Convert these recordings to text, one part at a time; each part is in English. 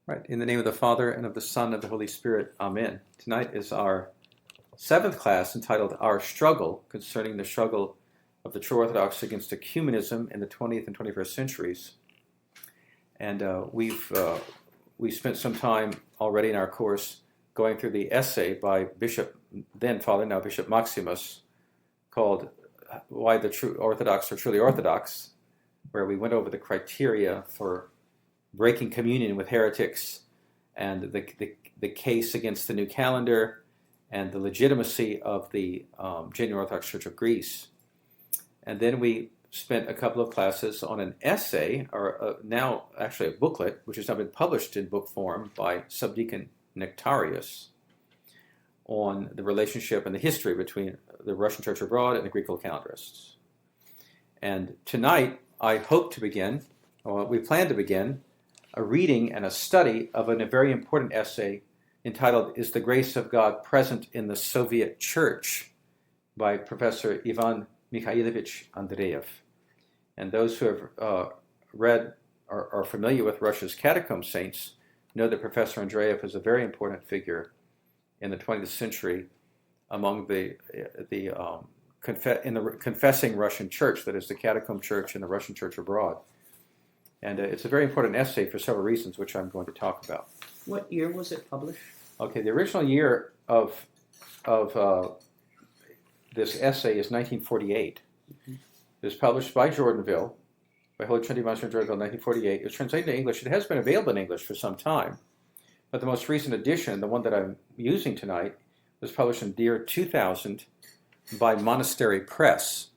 Right. In the name of the Father, and of the Son, and of the Holy Spirit. Amen. Tonight is our seventh class entitled Our Struggle, concerning the struggle of the true Orthodox against ecumenism in the 20th and 21st centuries. And we spent some time already in our course going through the essay by Bishop, then Father, now Bishop Maximus, called Why the True Orthodox Are Truly Orthodox, where we went over the criteria for breaking communion with heretics, and the case against the new calendar, and the legitimacy of the genuine Orthodox Church of Greece. And then we spent a couple of classes on an essay, or now actually a booklet, which has now been published in book form by Subdeacon Nectarius, on the relationship and the history between the Russian Church abroad and the Greek calendarists. And tonight, I hope to begin, or we plan to begin, a reading and a study of a very important essay entitled Is the Grace of God Present in the Soviet Church? By Professor Ivan Mikhailovich Andreyev. And those who have read or are familiar with Russia's catacomb saints know that Professor Andreyev is a very important figure in the 20th century among the confessing Russian church, that is the catacomb church and the Russian church abroad. And it's a very important essay for several reasons, which I'm going to talk about. What year was it published? Okay, the original year of this essay is 1948. Mm-hmm. It was published by Jordanville, by Holy Trinity Monastery in Jordanville, 1948. It was translated into English. It has been available in English for some time. But the most recent edition, the one that I'm using tonight, was published in the year 2000 by Monastery Press.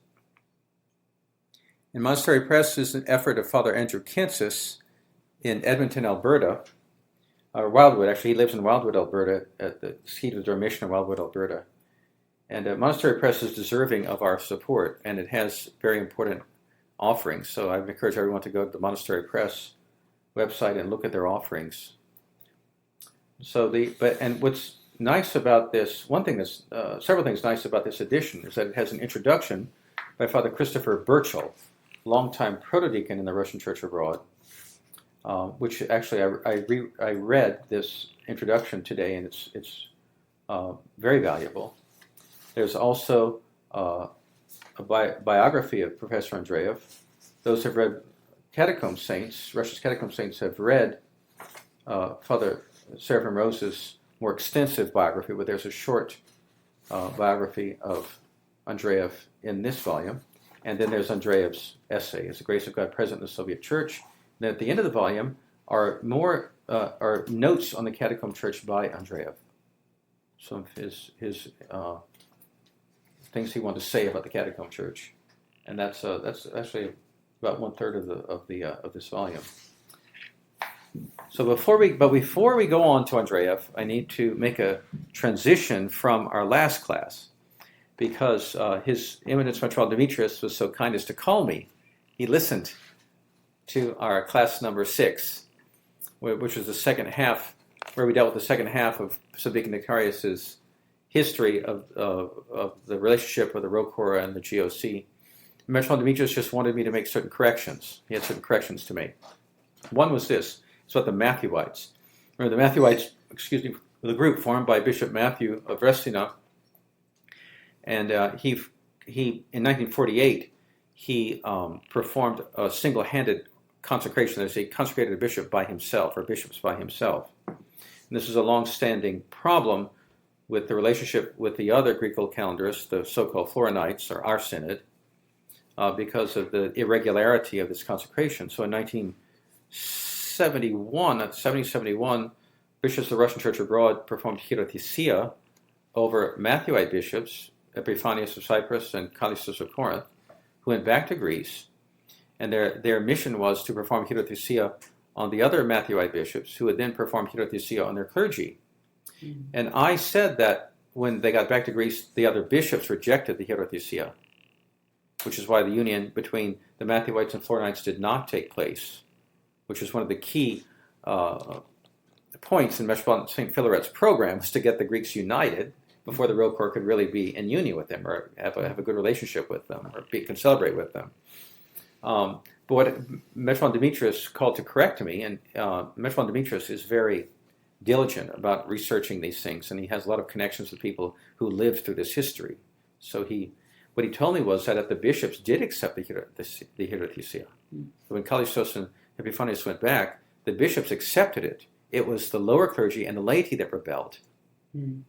And Monastery Press is an effort of Father Andrew Kensis in Edmonton, Alberta, or Wildwood. Actually, he lives in Wildwood, Alberta, at the seat of the Dormition in Wildwood, Alberta. And Monastery Press is deserving of our support, and it has very important offerings. So I would encourage everyone to go to the Monastery Press website and look at their offerings. And what's nice about this, several things nice about this edition is that it has an introduction by Father Christopher Burchell, longtime protodeacon in the Russian Church abroad, which actually I read this introduction today, and it's very valuable. There's also a biography of Professor Andreyev. Those who have read Catacomb Saints, Russia's Catacomb Saints, have read Father Seraphim Rose's more extensive biography, but there's a short biography of Andreyev in this volume. And then there's Andreyev's essay, Is the Grace of God Present in the Soviet Church? And then at the end of the volume are notes on the Catacomb Church by Andreyev. Some of his things he wanted to say about the Catacomb Church, and that's actually about 1/3 of this volume. So before we go on to Andreyev, I need to make a transition from our last class, because His Eminence Metropolitan Demetrius was so kind as to call me. He listened to our class number 6, which was the second half, where we dealt with the second half of Subdeacon Nectarius's history of the relationship with the ROCOR and the GOC. Metropolitan Demetrius just wanted me to make certain corrections. He had certain corrections to make. One was this. It's about the Matthewites. Remember, the Matthewites, the group formed by Bishop Matthew of Restina, and he in 1948 he performed a single-handed consecration. That is, he consecrated a bishop by himself, or bishops by himself. And this is a long-standing problem with the relationship with the other Greek calendarists, the so-called Florinites, or our synod, because of the irregularity of this consecration. So in 1771, bishops of the Russian Church abroad performed hierothesia over Matthewite bishops, Epiphanius of Cyprus and Callistus of Corinth, who went back to Greece, and their mission was to perform hierothesia on the other Matthewite bishops, who would then perform hierothesia on their clergy. Mm-hmm. And I said that when they got back to Greece, the other bishops rejected the hierothesia, which is why the union between the Matthewites and Florinites did not take place, which is one of the key points in Metropolitan St. Philaret's program, was to get the Greeks united before the ROCOR could really be in union with them, or have a good relationship with them, or can celebrate with them. But what Metropolitan Demetrius called to correct me, and Metropolitan Demetrius is very diligent about researching these things, and he has a lot of connections with people who lived through this history. So what he told me was that the bishops did accept the hierothesia. When Callistos and Epiphanius went back, the bishops accepted it. It was the lower clergy and the laity that rebelled and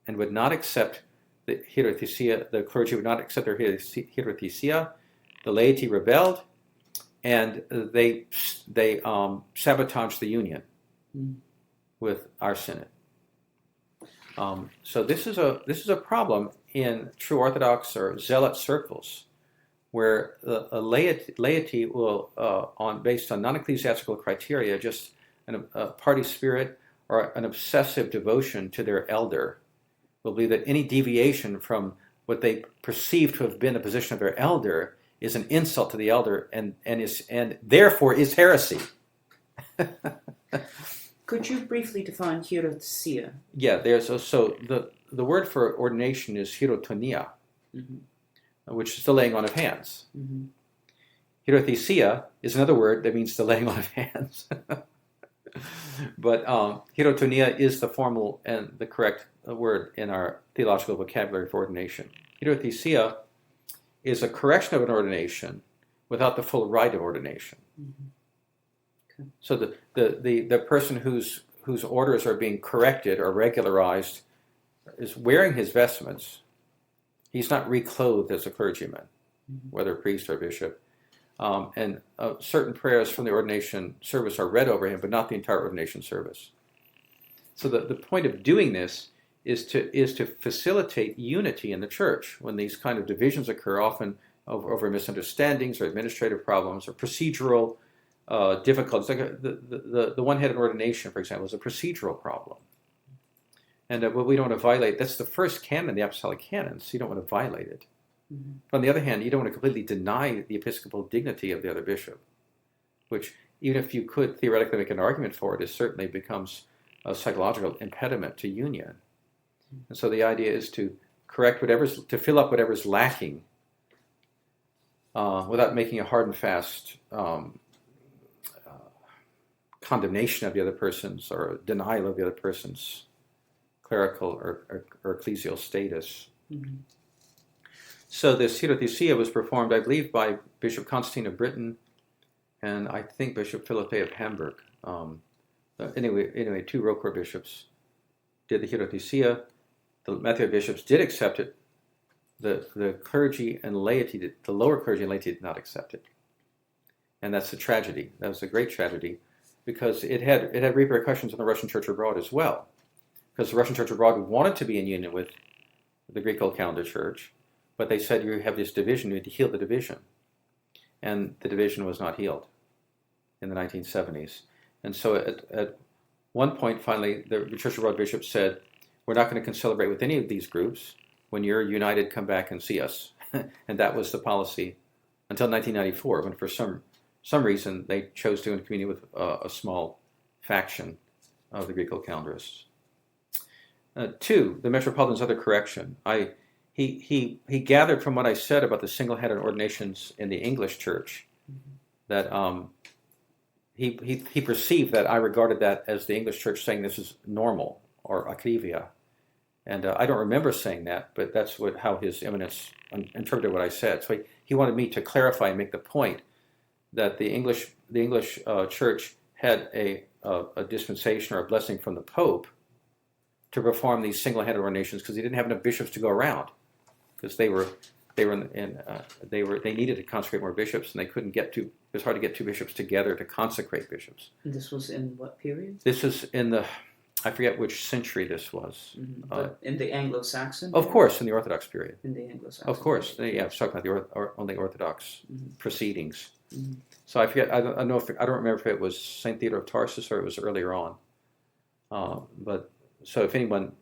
would not accept the hierothesia. The clergy would not accept their hierothesia. The laity rebelled, and they sabotaged the union with our synod. So this is a problem in true Orthodox or zealot circles, where a laity will, based on non-ecclesiastical criteria, just a party spirit or an obsessive devotion to their elder, will believe that any deviation from what they perceive to have been the position of their elder is an insult to the elder and therefore is heresy. Could you briefly define hierothesia? Yeah, the word for ordination is hierotonia, which is the laying on of hands. Hierothesia is another word that means the laying on of hands. But hierotonia is the formal and the correct word in our theological vocabulary for ordination. Hierothesia is a correction of an ordination without the full rite of ordination. Okay. So the person whose orders are being corrected or regularized is wearing his vestments. He's not reclothed as a clergyman, whether priest or bishop. And certain prayers from the ordination service are read over him, but not the entire ordination service. So the point of doing this is to facilitate unity in the church when these kind of divisions occur, often over misunderstandings or administrative problems or procedural difficulties. Like the one-headed ordination, for example, is a procedural problem. And what we don't want to violate, that's the first canon, the apostolic canon, so you don't want to violate it. But on the other hand, you don't want to completely deny the episcopal dignity of the other bishop, which, even if you could theoretically make an argument for it, it certainly becomes a psychological impediment to union. And so the idea is to to fill up whatever's lacking without making a hard and fast condemnation of the other person's or denial of the other person's clerical or ecclesial status. So this hierothesia was performed, I believe, by Bishop Constantine of Britain and I think Bishop Philippe of Hamburg. Anyway, two ROCOR bishops did the hierothesia. The Matthewite bishops did accept it. The clergy and laity, the lower clergy and laity did not accept it. And that's a tragedy. That was a great tragedy because it had repercussions on the Russian Church abroad as well. Because the Russian Church abroad wanted to be in union with the Greek Old Calendar Church, but they said you have this division, you need to heal the division. And the division was not healed in the 1970s. And so at one point, finally, the Church abroad bishop said, we're not going to concelebrate with any of these groups. When you're united, come back and see us. And that was the policy until 1994, when for some reason they chose to in communion with a small faction of the Greek Old Calendarists. Two, the Metropolitan's other correction. He gathered from what I said about the single-handed ordinations in the English church that he perceived that I regarded that as the English church saying this is normal or akrivia. And I don't remember saying that, but that's how His Eminence interpreted what I said. So he wanted me to clarify and make the point that the English church had a dispensation or a blessing from the Pope to perform these single-handed ordinations because he didn't have enough bishops to go around, because they needed to consecrate more bishops, and they couldn't get to. It was hard to get two bishops together to consecrate bishops. And this was in what period? This is in I forget which century this was. But in the Anglo-Saxon? Of course, in the Orthodox period. In the Anglo-Saxon. Of course, period. yeah. I was talking about the only Orthodox proceedings. So I forget. I don't remember if it was Saint Theodore of Tarsus or it was earlier on. But so if anyone,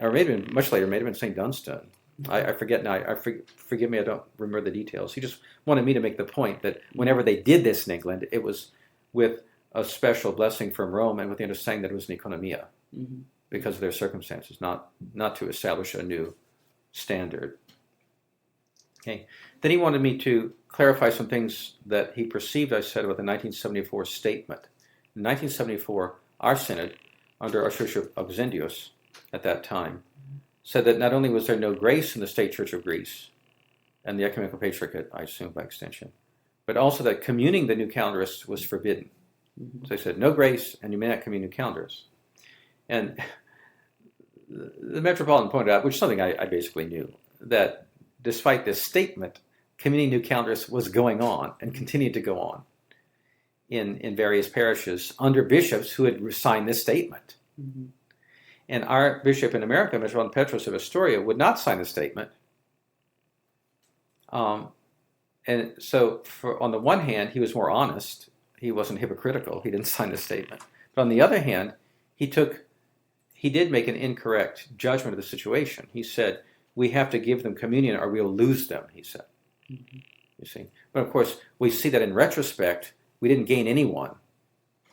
or maybe much later, may have been Saint Dunstan. I forget now. Forgive me, I don't remember the details. He just wanted me to make the point that whenever they did this in England, it was with a special blessing from Rome and with the understanding that it was an oikonomia because of their circumstances, not to establish a new standard. Okay. Then he wanted me to clarify some things that he perceived I said about the 1974 statement. In 1974, our synod, under Archbishop Zindius at that time, said that not only was there no grace in the State Church of Greece, and the Ecumenical Patriarchate, I assume by extension, but also that communing the new calendarists was forbidden. So they said, no grace, and you may not commune new calendarists. And the Metropolitan pointed out, which is something I basically knew, that despite this statement, communing new calendarists was going on and continued to go on in various parishes under bishops who had signed this statement. Mm-hmm. And our bishop in America, Metropolitan Petrus of Astoria, would not sign the statement. And so on the one hand, he was more honest. He wasn't hypocritical. He didn't sign the statement. But on the other hand, he did make an incorrect judgment of the situation. He said, we have to give them communion or we'll lose them, he said. Mm-hmm. You see? But of course, we see that in retrospect, we didn't gain anyone,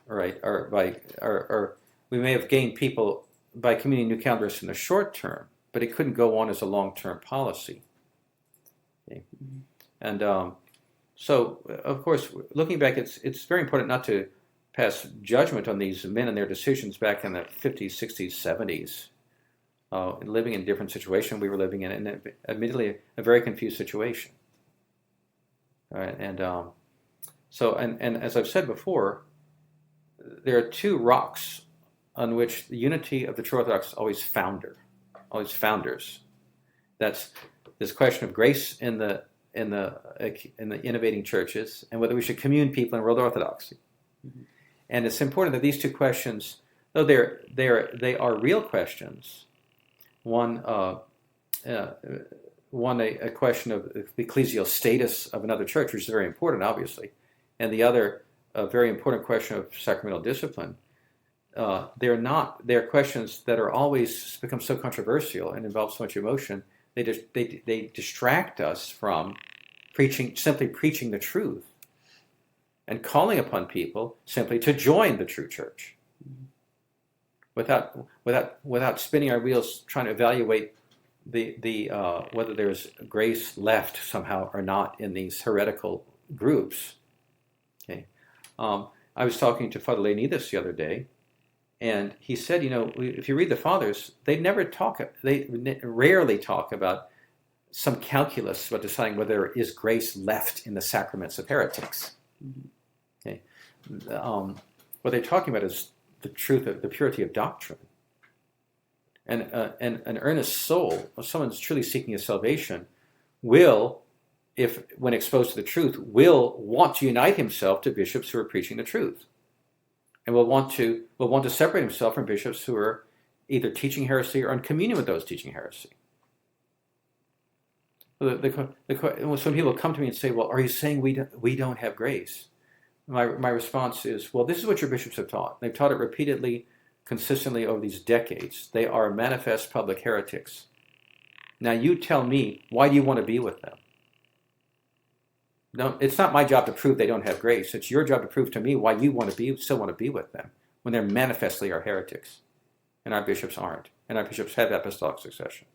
right? Or we may have gained people by communing new calendarists in the short term, but it couldn't go on as a long-term policy. Okay? Mm-hmm. And so, of course, looking back, it's very important not to pass judgment on these men and their decisions back in the 50s, 60s, 70s, living in a different situation we were living in, and admittedly a very confused situation. All right, and as I've said before, there are two rocks on which the unity of the true Orthodox always founders. That's this question of grace in the innovating churches, and whether we should commune people in world orthodoxy. Mm-hmm. And it's important that these two questions, though they are real questions, one a question of the ecclesial status of another church, which is very important, obviously, and the other a very important question of sacramental discipline. They're questions that are always become so controversial and involve so much emotion. They distract us from simply preaching the truth and calling upon people simply to join the true church, without spinning our wheels trying to evaluate the whether there's grace left somehow or not in these heretical groups. Okay, I was talking to Father Leonidas the other day, and he said, if you read the Fathers, they rarely talk about some calculus about deciding whether there is grace left in the sacraments of heretics. Okay, what they're talking about is the truth of the purity of doctrine, and an earnest soul, or someone who's truly seeking his salvation, will, when exposed to the truth, will want to unite himself to bishops who are preaching the truth, and will want to separate himself from bishops who are either teaching heresy or in communion with those teaching heresy. So some people come to me and say, "Well, are you saying we don't have grace?" My response is, well, this is what your bishops have taught. They've taught it repeatedly, consistently over these decades. They are manifest public heretics. Now you tell me, why do you want to be with them? No, it's not my job to prove they don't have grace. It's your job to prove to me why you still want to be with them when they're manifestly are heretics, and our bishops aren't, and our bishops have apostolic succession.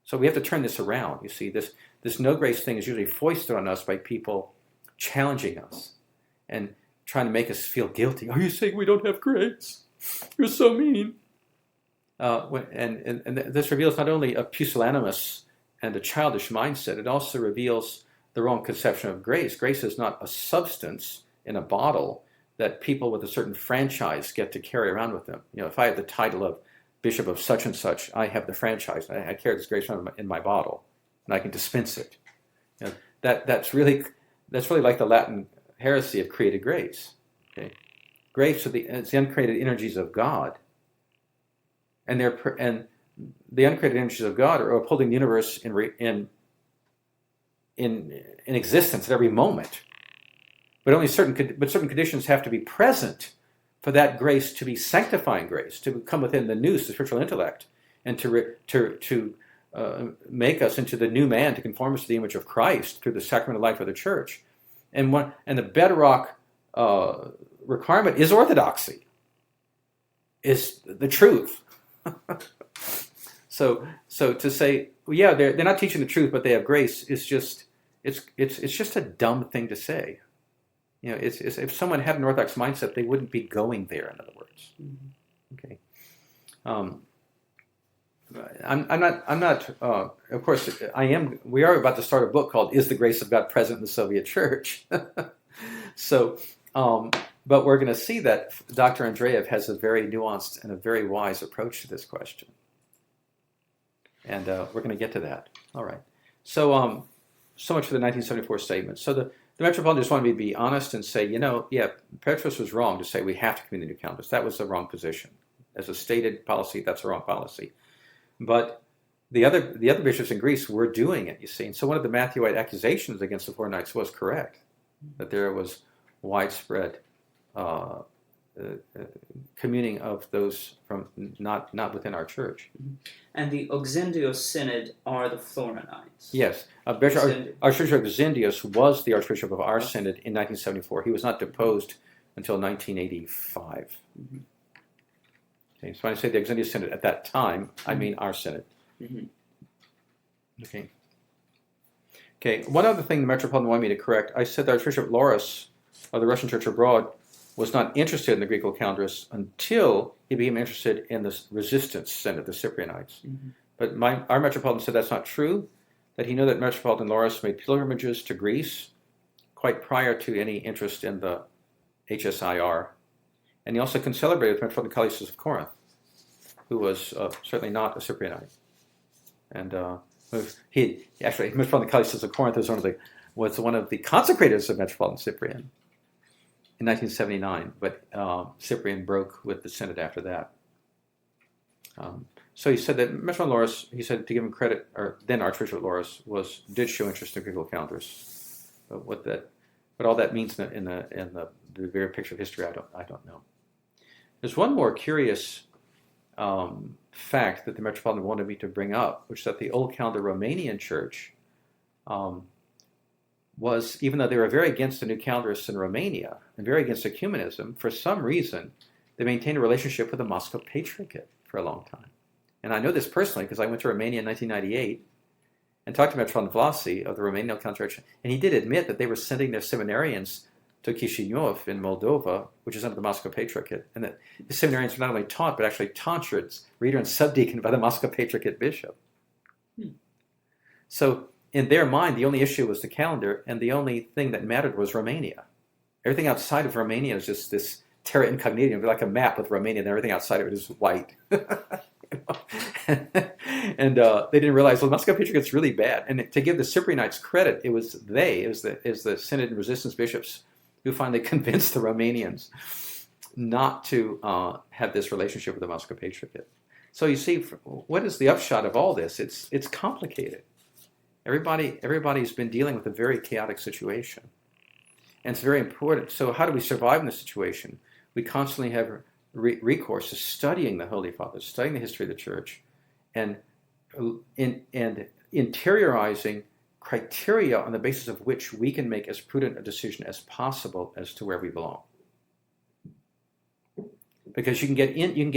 So we have to turn this around. You see, this no grace thing is usually foisted on us by people challenging us and trying to make us feel guilty. Are you saying we don't have grace? You're so mean. And this reveals not only a pusillanimous and a childish mindset, it also reveals the wrong conception of grace. Grace is not a substance in a bottle that people with a certain franchise get to carry around with them. If I have the title of Bishop of such and such, I have the franchise. I carry this grace in my bottle, and I can dispense it. That's really like the Latin heresy of created grace. Okay, grace it's the uncreated energies of God, and the uncreated energies of God are upholding the universe in existence at every moment. But certain conditions have to be present for that grace to be sanctifying grace, to come within the nous, the spiritual intellect, and to make us into the new man, to conform us to the image of Christ through the sacramental life of the church. And the bedrock requirement is orthodoxy, is the truth. So to say, well, yeah, they're not teaching the truth, but they have grace, is it's just a dumb thing to say. It's if someone had an Orthodox mindset, they wouldn't be going there. In other words, okay. I'm not. Of course, I am. We are about to start a book called "Is the Grace of God Present in the Soviet Church?" So, but we're going to see that Dr. Andreyev has a very nuanced and a very wise approach to this question, and we're going to get to that. All right. So, so much for the 1974 statement. So the Metropolitan just wanted me to be honest and say, Petrus was wrong to say we have to commune the new countess. That was the wrong position. As a stated policy, that's the wrong policy. But the other bishops in Greece were doing it, you see. And so one of the Matthewite accusations against the four knights was correct, that there was widespread communing of those from not within our church. And the Auxendios Synod are the Florinites. Yes. Archbishop Auxendios was the Archbishop of our synod in 1974. He was not deposed until 1985. Okay, so when I say the Auxendios Synod at that time, I mean our synod. Okay. Okay, one other thing the Metropolitan wanted me to correct. I said that Archbishop Loris of the Russian Church abroad was not interested in the Greek calendars until he became interested in the resistance synod, the Cyprianites. But our Metropolitan said that's not true, that he knew that Metropolitan Loris made pilgrimages to Greece quite prior to any interest in the HSIR. And he also concelebrated with Metropolitan Callistus of Corinth, who was certainly not a Cyprianite. And Metropolitan Callistus of Corinth was one of the consecrators of Metropolitan Cyprian in 1979, but Cyprian broke with the synod after that. So he said that Metropolitan Loris, he said to give him credit, or then Archbishop Loris did show interest in Greek calendars. But what all that means in the very picture of history, I don't know. There's one more curious fact that the Metropolitan wanted me to bring up, which is that the old calendar Romanian church was, even though they were very against the new calendarists in Romania and very against ecumenism, for some reason they maintained a relationship with the Moscow Patriarchate for a long time. And I know this personally because I went to Romania in 1998 and talked to Metropolitan Vlasi of the Romanian Calendar Church, and he did admit that they were sending their seminarians to Chisinau in Moldova, which is under the Moscow Patriarchate, and that the seminarians were not only taught, but actually tonsured, reader and subdeacon by the Moscow Patriarchate bishop. So in their mind, the only issue was the calendar, and the only thing that mattered was Romania. Everything outside of Romania is just this terra incognita, like a map with Romania, and everything outside of it is white. And they didn't realize, well, the Moscow Patriarchate's really bad. And to give the Cyprianites credit, it was the Synod and Resistance bishops who finally convinced the Romanians not to have this relationship with the Moscow Patriarchate. So you see, what is the upshot of all this? It's complicated. Everybody's been dealing with a very chaotic situation. And it's very important. So how do we survive in this situation? We constantly have recourse to studying the Holy Fathers, studying the history of the Church, and interiorizing criteria on the basis of which we can make as prudent a decision as possible as to where we belong. Because you can get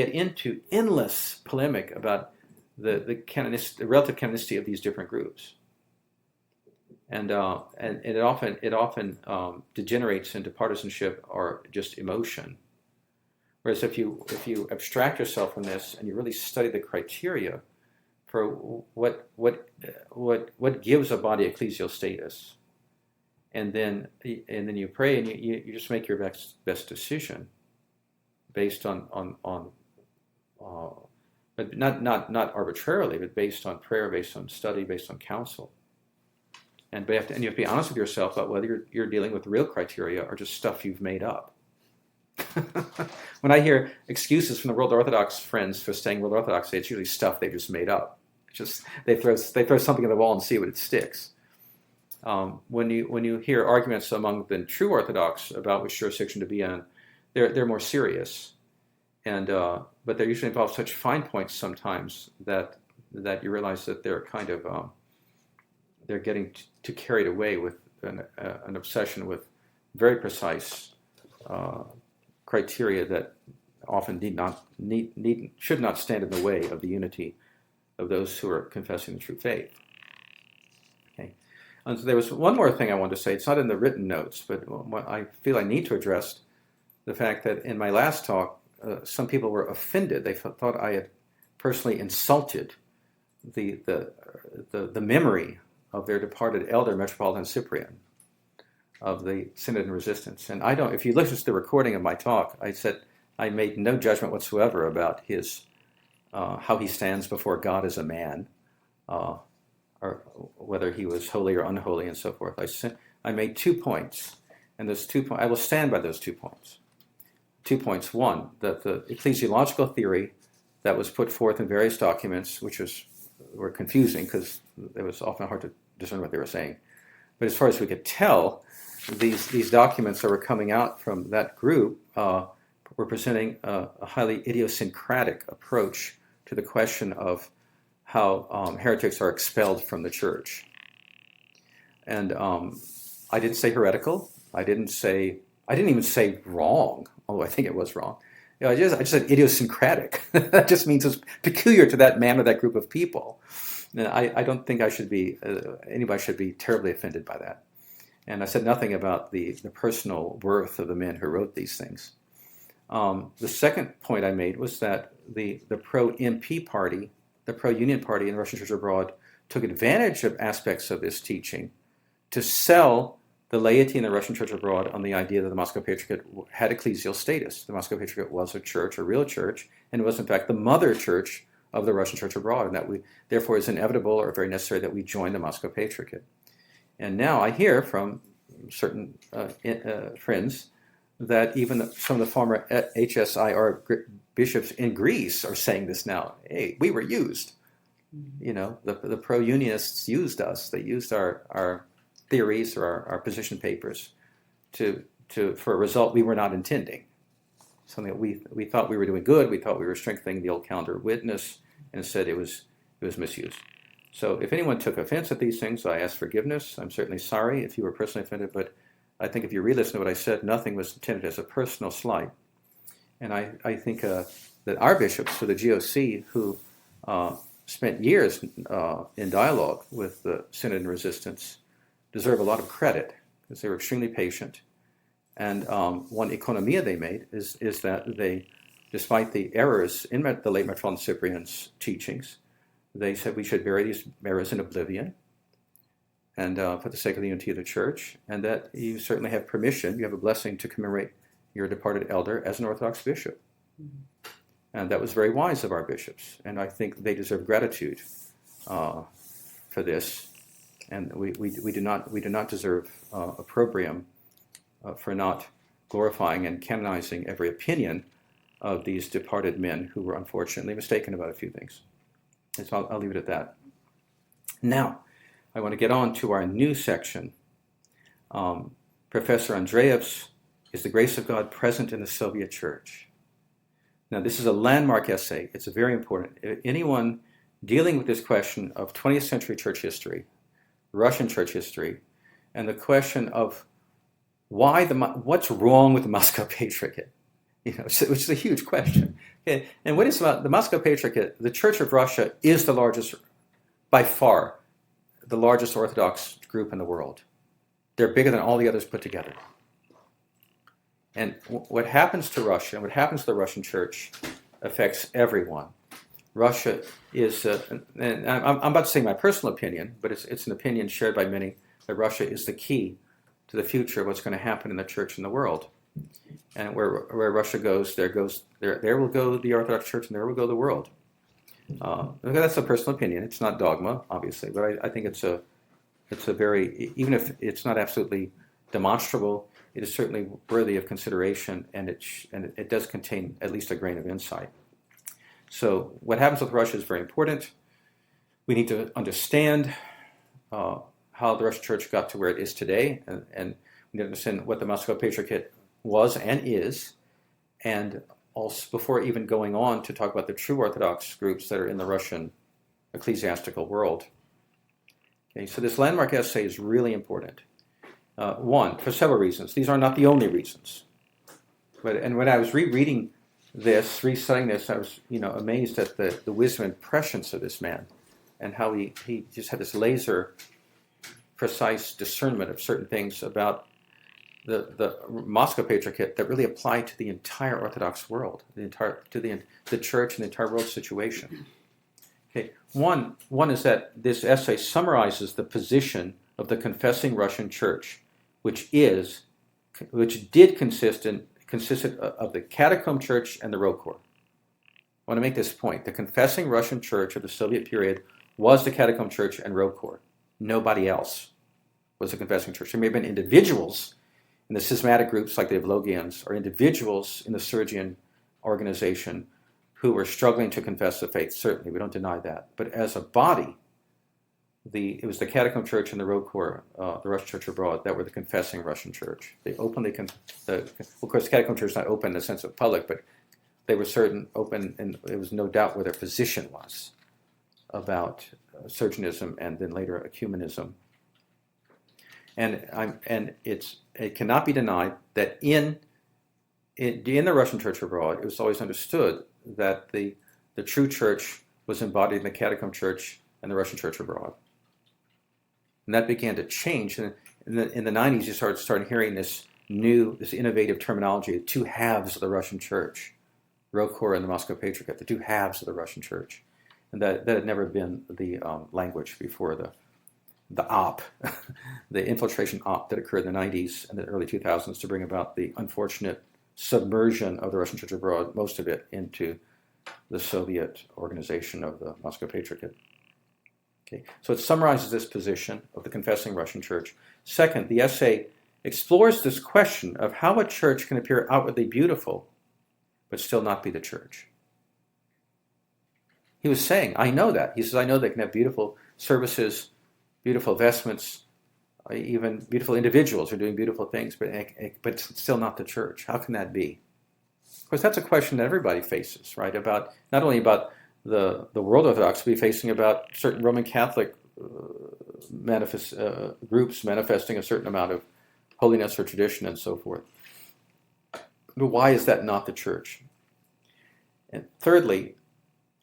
into endless polemic about the relative canonicity of these different groups, and it often degenerates into partisanship or just emotion. Whereas if you abstract yourself from this and you really study the criteria for what gives a body ecclesial status, and then you pray and you just make your best decision based on but not arbitrarily, but based on prayer, based on study, based on counsel. And you have to be honest with yourself about whether you're dealing with real criteria or just stuff you've made up. When I hear excuses from the World Orthodox friends for staying World Orthodox, it's usually stuff they've just made up. Just they throw something at the wall and see what it sticks. When you hear arguments among the true Orthodox about which jurisdiction to be in, they're more serious, and but they usually involve such fine points sometimes that you realize that they're kind of they're getting too carried away with an obsession with very precise criteria that often should not stand in the way of the unity of those who are confessing the true faith. Okay, And so there was one more thing I wanted to say. It's not in the written notes, but what I feel I need to address the fact that in my last talk, some people were offended. They thought I had personally insulted the memory of their departed elder, Metropolitan Cyprian, of the Synod and Resistance. And I don't. If you listen to the recording of my talk, I said I made no judgment whatsoever about his how he stands before God as a man, or whether he was holy or unholy, and so forth. I made 2 points, and those 2 points I will stand by those 2 points. 2 points. One, that the ecclesiological theory that was put forth in various documents, which were confusing because it was often hard to discern what they were saying. But as far as we could tell, these documents that were coming out from that group were presenting a highly idiosyncratic approach to the question of how heretics are expelled from the church. And I didn't say heretical. I didn't even say wrong, although I think it was wrong. I just said idiosyncratic. That just means it's peculiar to that man or that group of people. And I don't think anybody should be terribly offended by that. And I said nothing about the personal worth of the men who wrote these things. The second point I made was that the pro-MP party, the pro-Union party in the Russian Church abroad, took advantage of aspects of this teaching to sell the laity in the Russian Church abroad on the idea that the Moscow Patriarchate had ecclesial status. The Moscow Patriarchate was a church, a real church, and was in fact the mother church of the Russian Church abroad, and that therefore is inevitable or very necessary that we join the Moscow Patriarchate. And now I hear from certain friends that even some of the former HSIR bishops in Greece are saying this now. Hey, we were used. The pro-unionists used us. They used our theories or our position papers for a result we were not intending. Something that we thought we were doing good. We thought we were strengthening the old calendar of witness, and instead it was misused. So if anyone took offense at these things, I ask forgiveness. I'm certainly sorry if you were personally offended, but I think if you re-listen to what I said, nothing was intended as a personal slight. And I think that our bishops for the GOC, who spent years in dialogue with the Synod and Resistance, deserve a lot of credit because they were extremely patient. And one oikonomia they made is that they, despite the errors in the late Metropolitan Cyprian's teachings, they said we should bury these errors in oblivion and for the sake of the unity of the church, and that you certainly have permission, you have a blessing to commemorate your departed elder as an Orthodox bishop. Mm-hmm. And that was very wise of our bishops, and I think they deserve gratitude for this. And we do not deserve opprobrium for not glorifying and canonizing every opinion of these departed men who were unfortunately mistaken about a few things. And so I'll leave it at that. Now, I want to get on to our new section. Professor Andreyev's Is the Grace of God Present in the Soviet Church? Now, this is a landmark essay. It's very important. Anyone dealing with this question of 20th century church history, Russian church history, and the question of what's wrong with the Moscow Patriarchate, which is a huge question. Okay. And what is about the Moscow Patriarchate? The Church of Russia is the largest, by far, the largest Orthodox group in the world. They're bigger than all the others put together. And what happens to Russia and what happens to the Russian Church affects everyone. Russia is, and I'm about to say my personal opinion, but it's an opinion shared by many, that Russia is the key to the future of what's going to happen in the church and the world. And where Russia goes, there will go the Orthodox Church, and there will go the world. That's a personal opinion. It's not dogma, obviously, but I think it's a very, even if it's not absolutely demonstrable, it is certainly worthy of consideration, and it does contain at least a grain of insight. So what happens with Russia is very important. We need to understand how the Russian Church got to where it is today, and we need to understand what the Moscow Patriarchate was and is, and also before even going on to talk about the true Orthodox groups that are in the Russian ecclesiastical world. Okay, so this landmark essay is really important. One, for several reasons. These are not the only reasons. And when I was rereading this, restudying this, I was amazed at the wisdom and prescience of this man, and how he just had this laser precise discernment of certain things about the Moscow Patriarchate that really apply to the entire Orthodox world, the church and the entire world situation. Okay, one is that this essay summarizes the position of the confessing Russian Church, which did consisted of the Catacomb Church and the ROCOR. I want to make this point. The confessing Russian Church of the Soviet period was the Catacomb Church and ROCOR. Nobody else was a confessing church. There may have been individuals in the schismatic groups like the Evlogians, or individuals in the Sergian organization who were struggling to confess the faith. Certainly, we don't deny that. But as a body, it was the Catacomb Church and the ROCOR, the Russian Church abroad, that were the confessing Russian Church. They openly, of course, the Catacomb Church is not open in the sense of public, but they were certain open, and there was no doubt where their position was about Sergianism and then later ecumenism. And it cannot be denied that in the Russian Church abroad, it was always understood that the true church was embodied in the Catacomb Church and the Russian Church abroad. And that began to change. And in the 90s, you started hearing this innovative terminology, the two halves of the Russian Church, ROCOR and the Moscow Patriarchate, the two halves of the Russian Church. And that had never been the language before the op, the infiltration op that occurred in the 90s and the early 2000s to bring about the unfortunate submersion of the Russian Church abroad, most of it into the Soviet organization of the Moscow Patriarchate. Okay, so it summarizes this position of the confessing Russian Church. Second, the essay explores this question of how a church can appear outwardly beautiful but still not be the church. He was saying, I know that. He says, I know they can have beautiful services, beautiful vestments, even beautiful individuals are doing beautiful things, but it's still not the church. How can that be? Of course, that's a question that everybody faces, right? About not only about the world Orthodox, but facing about certain Roman Catholic groups manifesting a certain amount of holiness or tradition and so forth. But why is that not the church? And thirdly,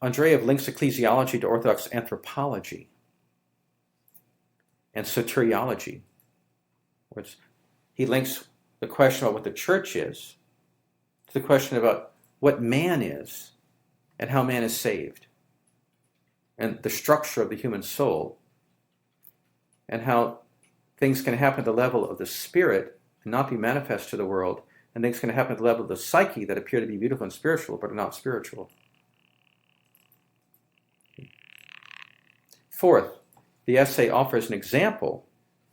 Andreyev links ecclesiology to Orthodox anthropology and soteriology. Which he links the question about what the church is to the question about what man is and how man is saved, and the structure of the human soul, and how things can happen at the level of the spirit and not be manifest to the world, and things can happen at the level of the psyche that appear to be beautiful and spiritual but are not spiritual. Fourth, the essay offers an example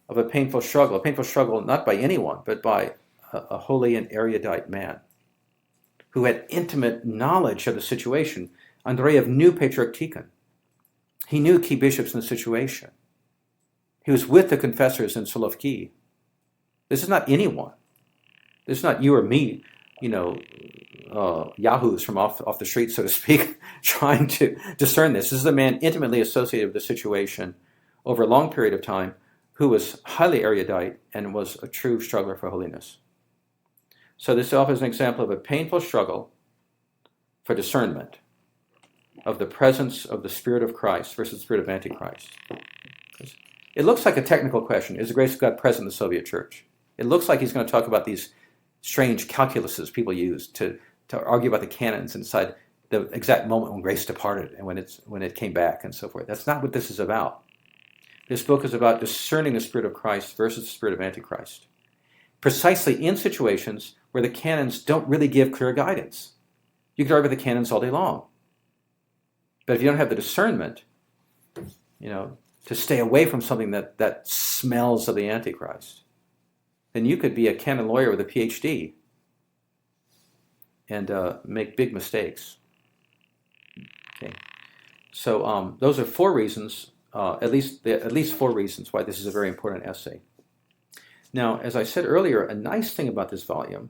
of a painful struggle not by anyone, but by a holy and erudite man who had intimate knowledge of the situation. Andreyev knew Patriarch Tikhon. He knew key bishops in the situation. He was with the confessors in Solovki. This is not anyone. This is not you or me, yahoos from off the street, so to speak, trying to discern this. This is a man intimately associated with the situation over a long period of time, who was highly erudite and was a true struggler for holiness. So this offers an example of a painful struggle for discernment of the presence of the Spirit of Christ versus the Spirit of Antichrist. It looks like a technical question. Is the grace of God present in the Soviet Church? It looks like he's going to talk about these strange calculuses people use to argue about the canons and decide the exact moment when grace departed and when it came back and so forth. That's not what this is about. This book is about discerning the Spirit of Christ versus the Spirit of Antichrist, precisely in situations where the canons don't really give clear guidance. You could argue the canons all day long. But if you don't have the discernment, to stay away from something that smells of the Antichrist, then you could be a canon lawyer with a PhD and make big mistakes. Okay, so those are four reasons, at least four reasons why this is a very important essay. Now, as I said earlier, a nice thing about this volume,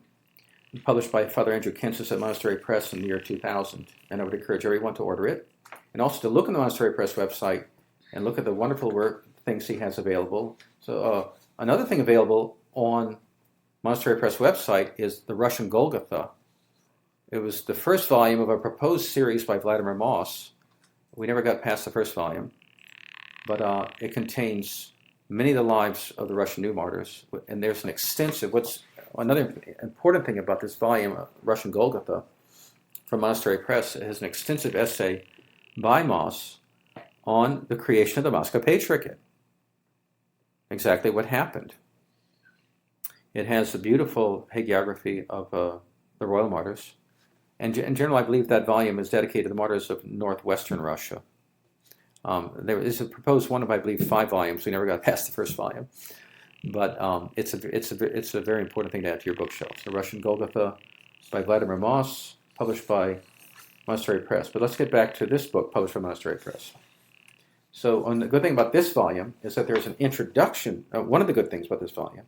published by Father Andrew Kensis at Monastery Press in the year 2000, and I would encourage everyone to order it, and also to look on the Monastery Press website and look at the wonderful things he has available. So another thing available on Monastery Press website is the Russian Golgotha. It was the first volume of a proposed series by Vladimir Moss. We never got past the first volume, but it contains many of the lives of the Russian new martyrs. And there's an extensive, another important thing about this volume, Russian Golgotha, from Monastery Press, it has an extensive essay by Moss on the creation of the Moscow Patriarchate. Exactly what happened. It has a beautiful hagiography of the royal martyrs. And in general, I believe that volume is dedicated to the martyrs of northwestern Russia. There is a proposed one of, I believe, 5 volumes. We never got past the first volume. But it's a very important thing to add to your bookshelves. The Russian Golgotha by Vladimir Moss, published by Monastery Press. But let's get back to this book published by Monastery Press. So the good thing about this volume is that there's an introduction. One of the good things about this volume,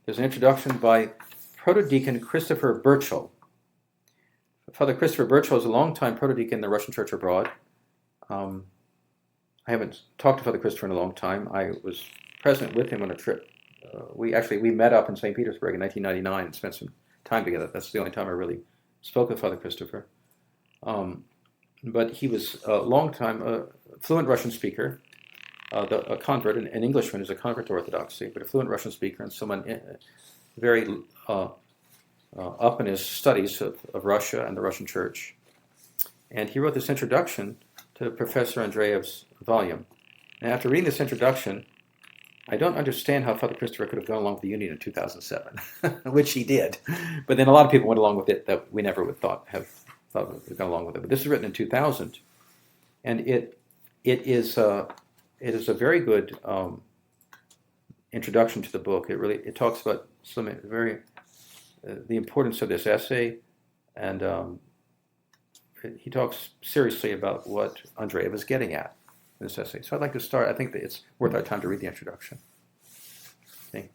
there's an introduction by Protodeacon Christopher Burchell. Father Christopher Burchell is a longtime protodeacon in the Russian Church abroad. I haven't talked to Father Christopher in a long time. I was present with him on a trip. We met up in St. Petersburg in 1999 and spent some time together. That's the only time I really spoke with Father Christopher. But he was a long-time fluent Russian speaker, a convert, an Englishman who's a convert to Orthodoxy, but a fluent Russian speaker and someone very up in his studies of Russia and the Russian Church. And he wrote this introduction to Professor Andreyev's volume. And after reading this introduction, I don't understand how Father Christopher could have gone along with the Union in 2007, which he did. But then a lot of people went along with it that we never would have thought would have gone along with it. But this is written in 2000, and it is a very good introduction to the book. It talks about some very the importance of this essay, and he talks seriously about what Andreyev is getting at in this essay. So I'd like to start. I think that it's worth our time to read the introduction. Okay.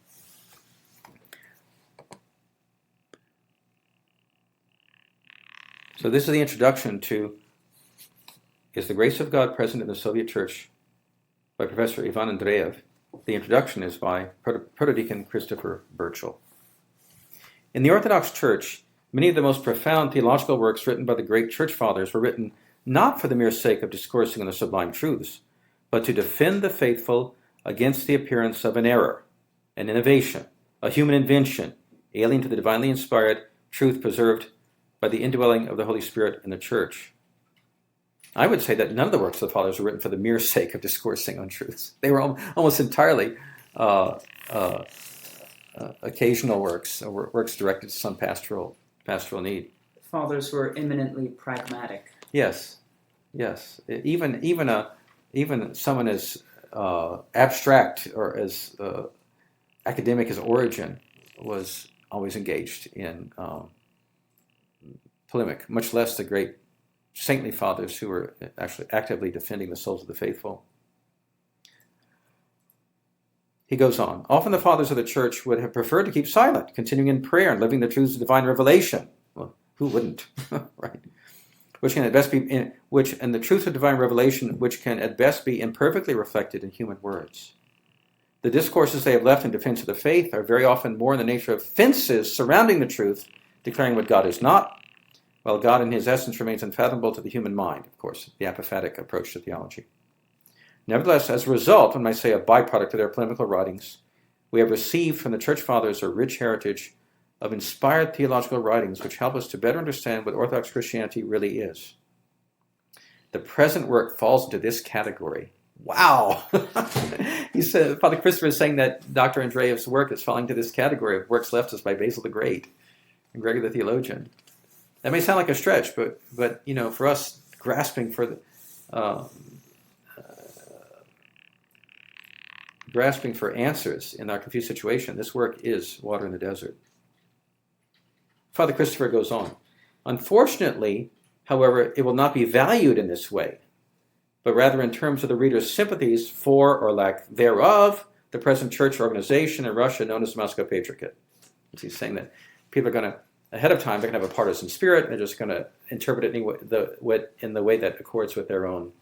So this is the introduction to Is the Grace of God Present in the Soviet Church by Professor Ivan Andreyev. The introduction is by Protodeacon Christopher Burchell. In the Orthodox Church, many of the most profound theological works written by the great Church Fathers were written not for the mere sake of discoursing on the sublime truths, but to defend the faithful against the appearance of an error, an innovation, a human invention, alien to the divinely inspired truth preserved by the indwelling of the Holy Spirit in the Church. I would say that none of the works of the Fathers were written for the mere sake of discoursing on truths. They were almost entirely occasional works, or works directed to some pastoral need. Fathers were eminently pragmatic. Yes. Even someone as abstract or as academic as Origen was always engaged in polemic, much less the great saintly fathers who were actually actively defending the souls of the faithful. He goes on. Often the fathers of the church would have preferred to keep silent, continuing in prayer and living the truths of divine revelation. Well, who wouldn't, right? Which can at best be and the truth of divine revelation, which can at best be imperfectly reflected in human words. The discourses they have left in defense of the faith are very often more in the nature of fences surrounding the truth, declaring what God is not, while God in his essence remains unfathomable to the human mind. Of course, the apophatic approach to theology. Nevertheless, as a result, one might say a byproduct of their polemical writings, we have received from the Church Fathers a rich heritage of inspired theological writings which help us to better understand what Orthodox Christianity really is. The present work falls into this category. Wow! He said, Father Christopher is saying that Dr. Andreyev's work is falling into this category of works left us by Basil the Great and Gregory the Theologian. That may sound like a stretch, but for us grasping for answers in our confused situation, this work is water in the desert. Father Christopher goes on. Unfortunately, however, it will not be valued in this way, but rather in terms of the reader's sympathies for or lack thereof the present church organization in Russia known as the Moscow Patriarchate. He's saying that people are going to, ahead of time, they're going to have a partisan spirit, and they're just going to interpret it in the way that accords with their own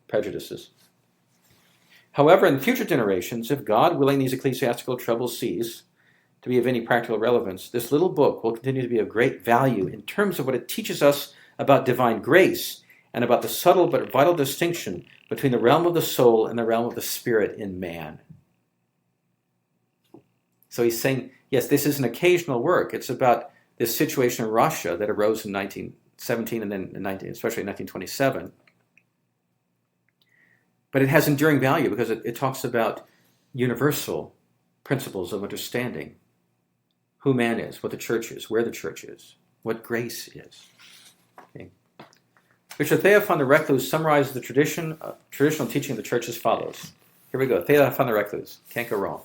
prejudices. However, in future generations, if God willing these ecclesiastical troubles cease to be of any practical relevance, this little book will continue to be of great value in terms of what it teaches us about divine grace and about the subtle but vital distinction between the realm of the soul and the realm of the spirit in man. So he's saying, yes, this is an occasional work. It's about this situation in Russia that arose in 1917 and then especially in 1927. But it has enduring value because it talks about universal principles of understanding. Who man is, what the church is, where the church is, what grace is. Okay. Bishop Theo van der Reclus summarizes the traditional teaching of the church as follows. Here we go. Theo van der Reclus. Can't go wrong.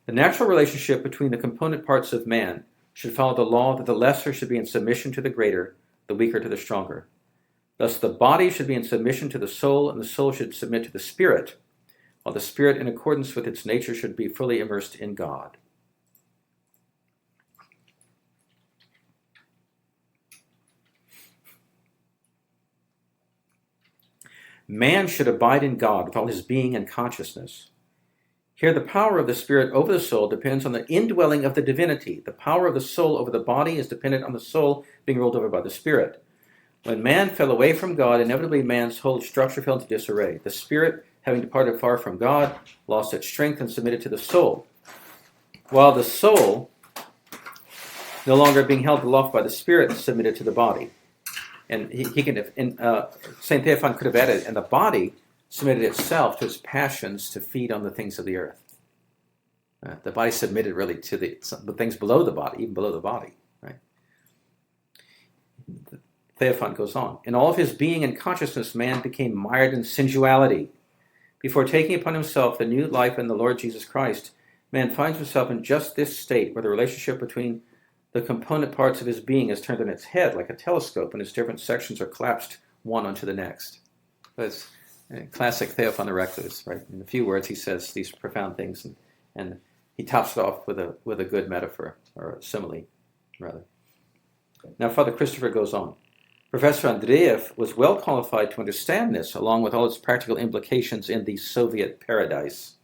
The natural relationship between the component parts of man should follow the law that the lesser should be in submission to the greater, the weaker to the stronger. Thus, the body should be in submission to the soul, and the soul should submit to the spirit, while the spirit, in accordance with its nature, should be fully immersed in God. Man should abide in God with all his being and consciousness. Here, the power of the spirit over the soul depends on the indwelling of the divinity. The power of the soul over the body is dependent on the soul being ruled over by the spirit. When man fell away from God, inevitably man's whole structure fell into disarray. The spirit, having departed far from God, lost its strength and submitted to the soul. While the soul, no longer being held aloft by the spirit, submitted to the body. And St. Theophan could have added, and the body submitted itself to its passions to feed on the things of the earth. The body submitted really to the things below the body, even below the body. Right? Theophan goes on. In all of his being and consciousness, man became mired in sensuality. Before taking upon himself the new life in the Lord Jesus Christ, man finds himself in just this state where the relationship between the component parts of his being is turned on its head like a telescope, and its different sections are collapsed one onto the next. That's classic Theo van der Reclus, right? In a few words, he says these profound things, and he tops it off with a good metaphor, or a simile, rather. Now, Father Christopher goes on. Professor Andreyev was well qualified to understand this, along with all its practical implications in the Soviet paradise.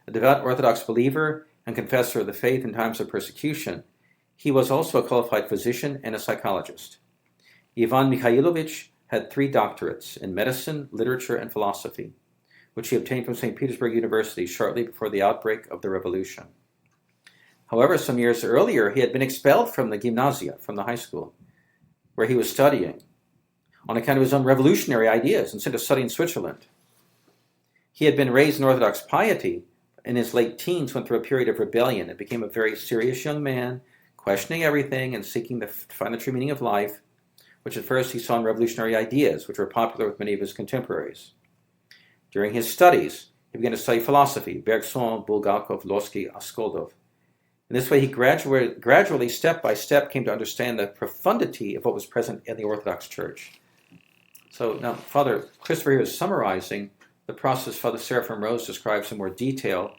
A devout Orthodox believer and confessor of the faith in times of persecution, he was also a qualified physician and a psychologist. Ivan Mikhailovich had 3 doctorates in medicine, literature, and philosophy, which he obtained from St. Petersburg University shortly before the outbreak of the revolution. However, some years earlier, he had been expelled from the gymnasia, from the high school, where he was studying, on account of his own revolutionary ideas, and sent to study in Switzerland. He had been raised in Orthodox piety. In his late teens, went through a period of rebellion and became a very serious young man, questioning everything and seeking to find the true meaning of life, which at first he saw in revolutionary ideas, which were popular with many of his contemporaries. During his studies, he began to study philosophy, Bergson, Bulgakov, Lossky, Askoldov. In this way, he gradually, step by step, came to understand the profundity of what was present in the Orthodox Church. So now, Father Christopher here is summarizing the process Father Seraphim Rose describes in more detail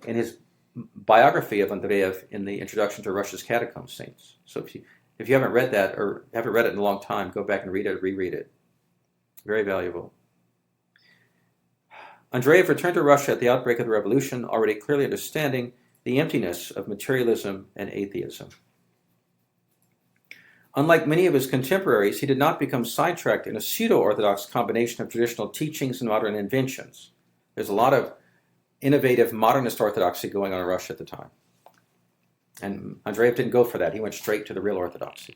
in his biography of Andreyev in the Introduction to Russia's Catacomb Saints. So if you haven't read that, or haven't read it in a long time, go back and read it, reread it. Very valuable. Andreyev returned to Russia at the outbreak of the revolution, already clearly understanding the emptiness of materialism and atheism. Unlike many of his contemporaries, he did not become sidetracked in a pseudo-Orthodox combination of traditional teachings and modern inventions. There's a lot of innovative modernist orthodoxy going on in Russia at the time. And Andreyev didn't go for that. He went straight to the real orthodoxy.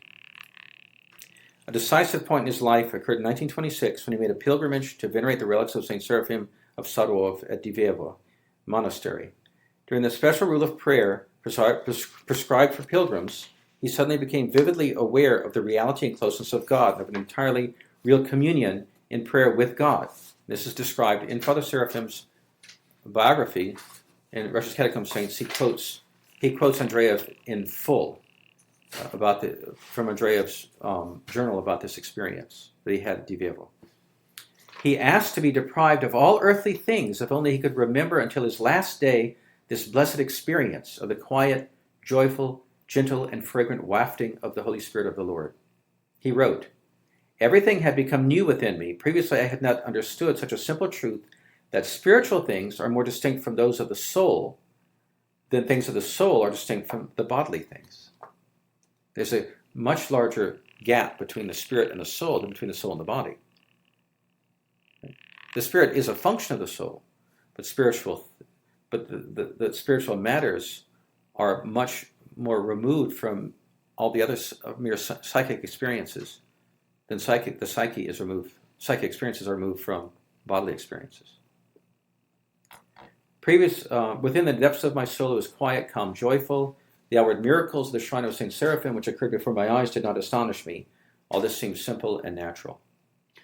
A decisive point in his life occurred in 1926 when he made a pilgrimage to venerate the relics of St. Seraphim of Sadovo at Diveevo Monastery. During the special rule of prayer prescribed for pilgrims, he suddenly became vividly aware of the reality and closeness of God, and of an entirely real communion in prayer with God. This is described in Father Seraphim's biography in Russia's Catacomb Saints. He quotes Andreyev in full from Andreyev's journal about this experience that he had at Diveevo. He asked to be deprived of all earthly things if only he could remember until his last day this blessed experience of the quiet, joyful, gentle, and fragrant wafting of the Holy Spirit of the Lord. He wrote, "Everything had become new within me. Previously I had not understood such a simple truth that spiritual things are more distinct from those of the soul than things of the soul are distinct from the bodily things." There's a much larger gap between the spirit and the soul than between the soul and the body. The spirit is a function of the soul, but the spiritual matters are much more removed from all the other mere psychic experiences than psychic experiences are removed from bodily experiences. Within the depths of my soul it was quiet, calm, joyful. The outward miracles of the shrine of St. Seraphim, which occurred before my eyes, did not astonish me. All this seemed simple and natural.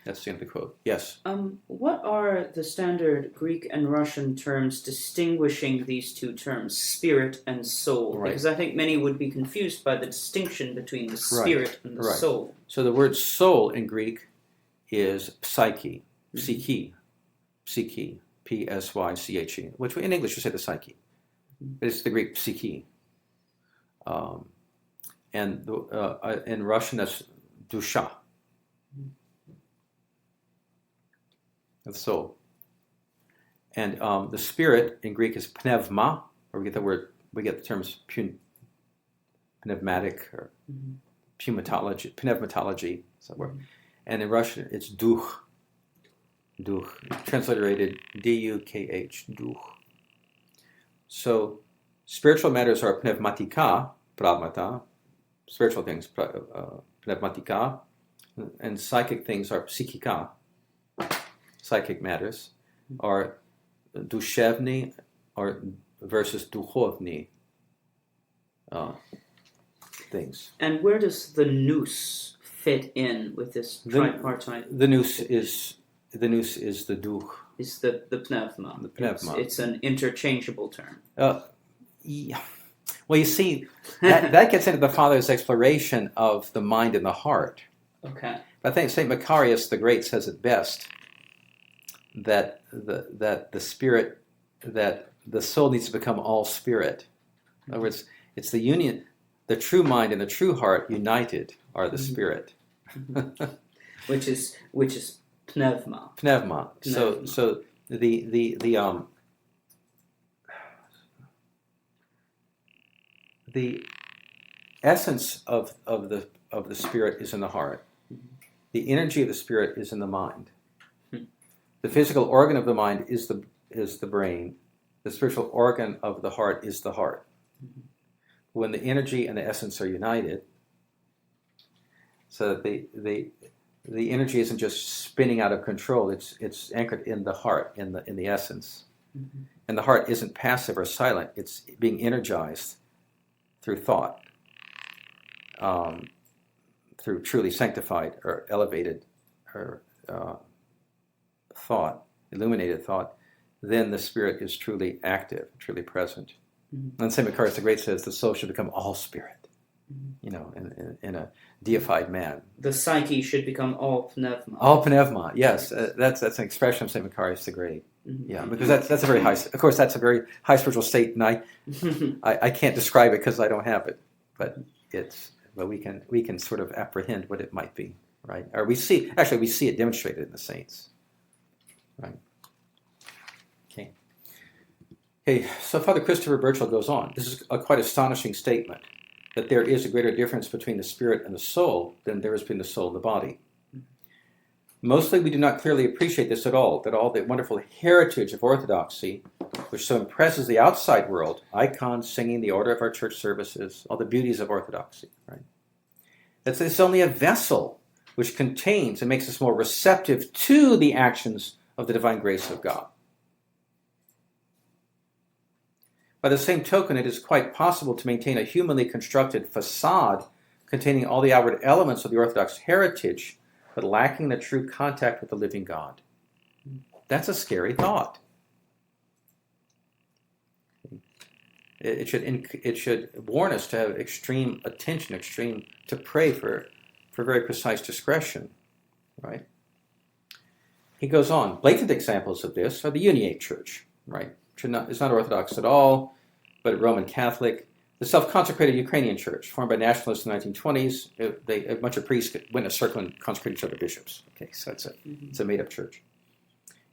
That's the end of the quote. Yes? What are the standard Greek and Russian terms distinguishing these two terms, spirit and soul? Right. Because I think many would be confused by the distinction between the spirit and the soul. So the word soul in Greek is psyche, psyche, P-S-Y-C-H-E, which in English we say the psyche. But it's the Greek psyche. And in Russian that's dusha, the soul. And the spirit in Greek is pneuma, where we get the terms pneumatic or pneumatology, somewhere. And in Russian it's duch, transliterated D-U-K-H, duch. So spiritual matters are pneumatika, pravmata, spiritual things, pneumatika, and psychic things are psychika, psychic matters, are dushevny or versus duchovny things. And where does the nous fit in with this tripartite? The nous is the duch. Is the pneuma. The pneuma. It's an interchangeable term. Yeah. Well, you see, that gets into the Father's exploration of the mind and the heart. Okay. I think St. Macarius the Great says it best, that the spirit, that the soul needs to become all spirit. In other words, it's the union, the true mind and the true heart united are the spirit. which is pneuma. Pneuma. So the essence of the spirit is in the heart. The energy of the spirit is in the mind. The physical organ of the mind is the brain. The spiritual organ of the heart is the heart. When the energy and the essence are united, so that the energy isn't just spinning out of control. It's anchored in the heart, in the essence, and the heart isn't passive or silent. It's being energized through thought, through truly sanctified or elevated or thought, illuminated thought. Then the spirit is truly active, truly present. And St. Macarius the Great says the soul should become all spirit, in a deified man. The psyche should become all pneuma. All pneuma, yes. That's an expression of St. Macarius the Great. Yeah, because that's a very high, of course, that's a very high spiritual state, and I can't describe it because I don't have it, but we can sort of apprehend what it might be, right? Or we see it demonstrated in the saints, right? Okay, so Father Christopher Birchall goes on. This is a quite astonishing statement, that there is a greater difference between the spirit and the soul than there is between the soul and the body. Mostly we do not clearly appreciate this at all, that all the wonderful heritage of orthodoxy, which so impresses the outside world, icons, singing, the order of our church services, all the beauties of orthodoxy, right? That it's only a vessel which contains and makes us more receptive to the actions of the divine grace of God. By the same token, it is quite possible to maintain a humanly constructed facade containing all the outward elements of the Orthodox heritage, but lacking the true contact with the living God. That's a scary thought. It should warn us to have extreme attention, to pray for very precise discretion, right? He goes on. Blatant examples of this are the Uniate Church, right? It's not Orthodox at all, but Roman Catholic. The self-consecrated Ukrainian Church, formed by nationalists in the 1920s, a bunch of priests went in a circle and consecrated each other bishops. Okay, so it's a made-up church.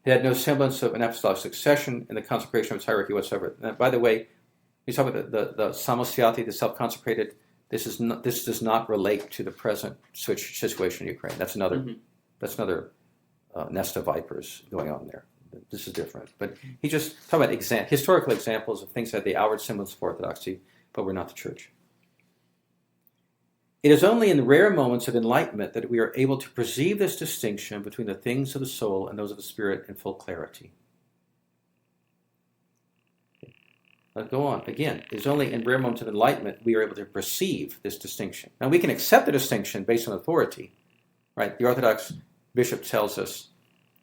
It had no semblance of an apostolic succession in the consecration of its hierarchy whatsoever. And by the way, you talk about the samosviati, the self-consecrated, This does not relate to the present situation in Ukraine. That's another nest of vipers going on there. This is different. But he just talked about historical examples of things that are the outward semblance of orthodoxy, but we're not the church. It is only in rare moments of enlightenment that we are able to perceive this distinction between the things of the soul and those of the spirit in full clarity. Let's go on. Again, it is only in rare moments of enlightenment we are able to perceive this distinction. Now, we can accept the distinction based on authority, right? The Orthodox bishop tells us,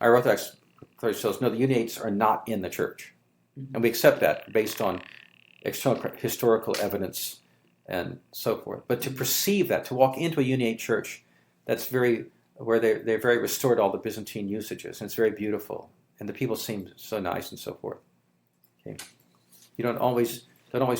our Orthodox authority tells us, no, the uniates are not in the church. And we accept that based on external historical evidence and so forth. But to perceive that, to walk into a uniate church, that's where they're very restored all the Byzantine usages, and it's very beautiful, and the people seem so nice and so forth. Okay. You don't always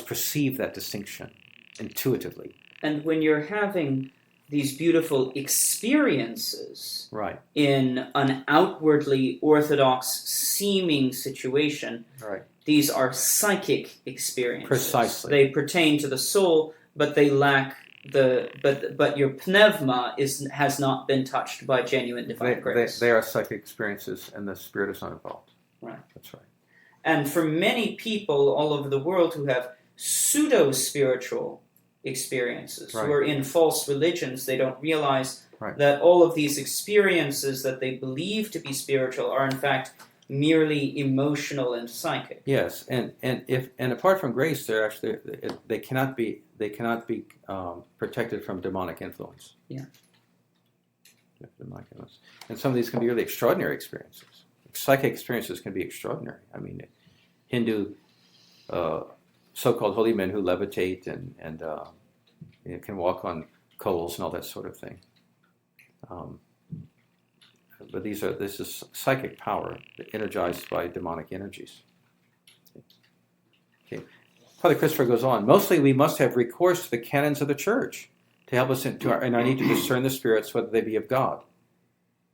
perceive that distinction intuitively. And when you're having these beautiful experiences right. in an outwardly orthodox seeming situation, right. These are psychic experiences. Precisely. They pertain to the soul, but they lack but your pneuma has not been touched by genuine divine grace. They are psychic experiences, and the spirit is not involved. Right. That's right. And for many people all over the world who have pseudo-spiritual experiences, right. who are in false religions, they don't realize right. that all of these experiences that they believe to be spiritual are in fact merely emotional and psychic. Yes, and apart from grace, they cannot be protected from demonic influence. Yeah. Demonic influence. And some of these can be really extraordinary experiences. Psychic experiences can be extraordinary. I mean, Hindu so-called holy men who levitate and can walk on coals and all that sort of thing. But this is psychic power energized by demonic energies. Okay. Father Christopher goes on. Mostly we must have recourse to the canons of the church to help us in our need to discern the spirits whether they be of God,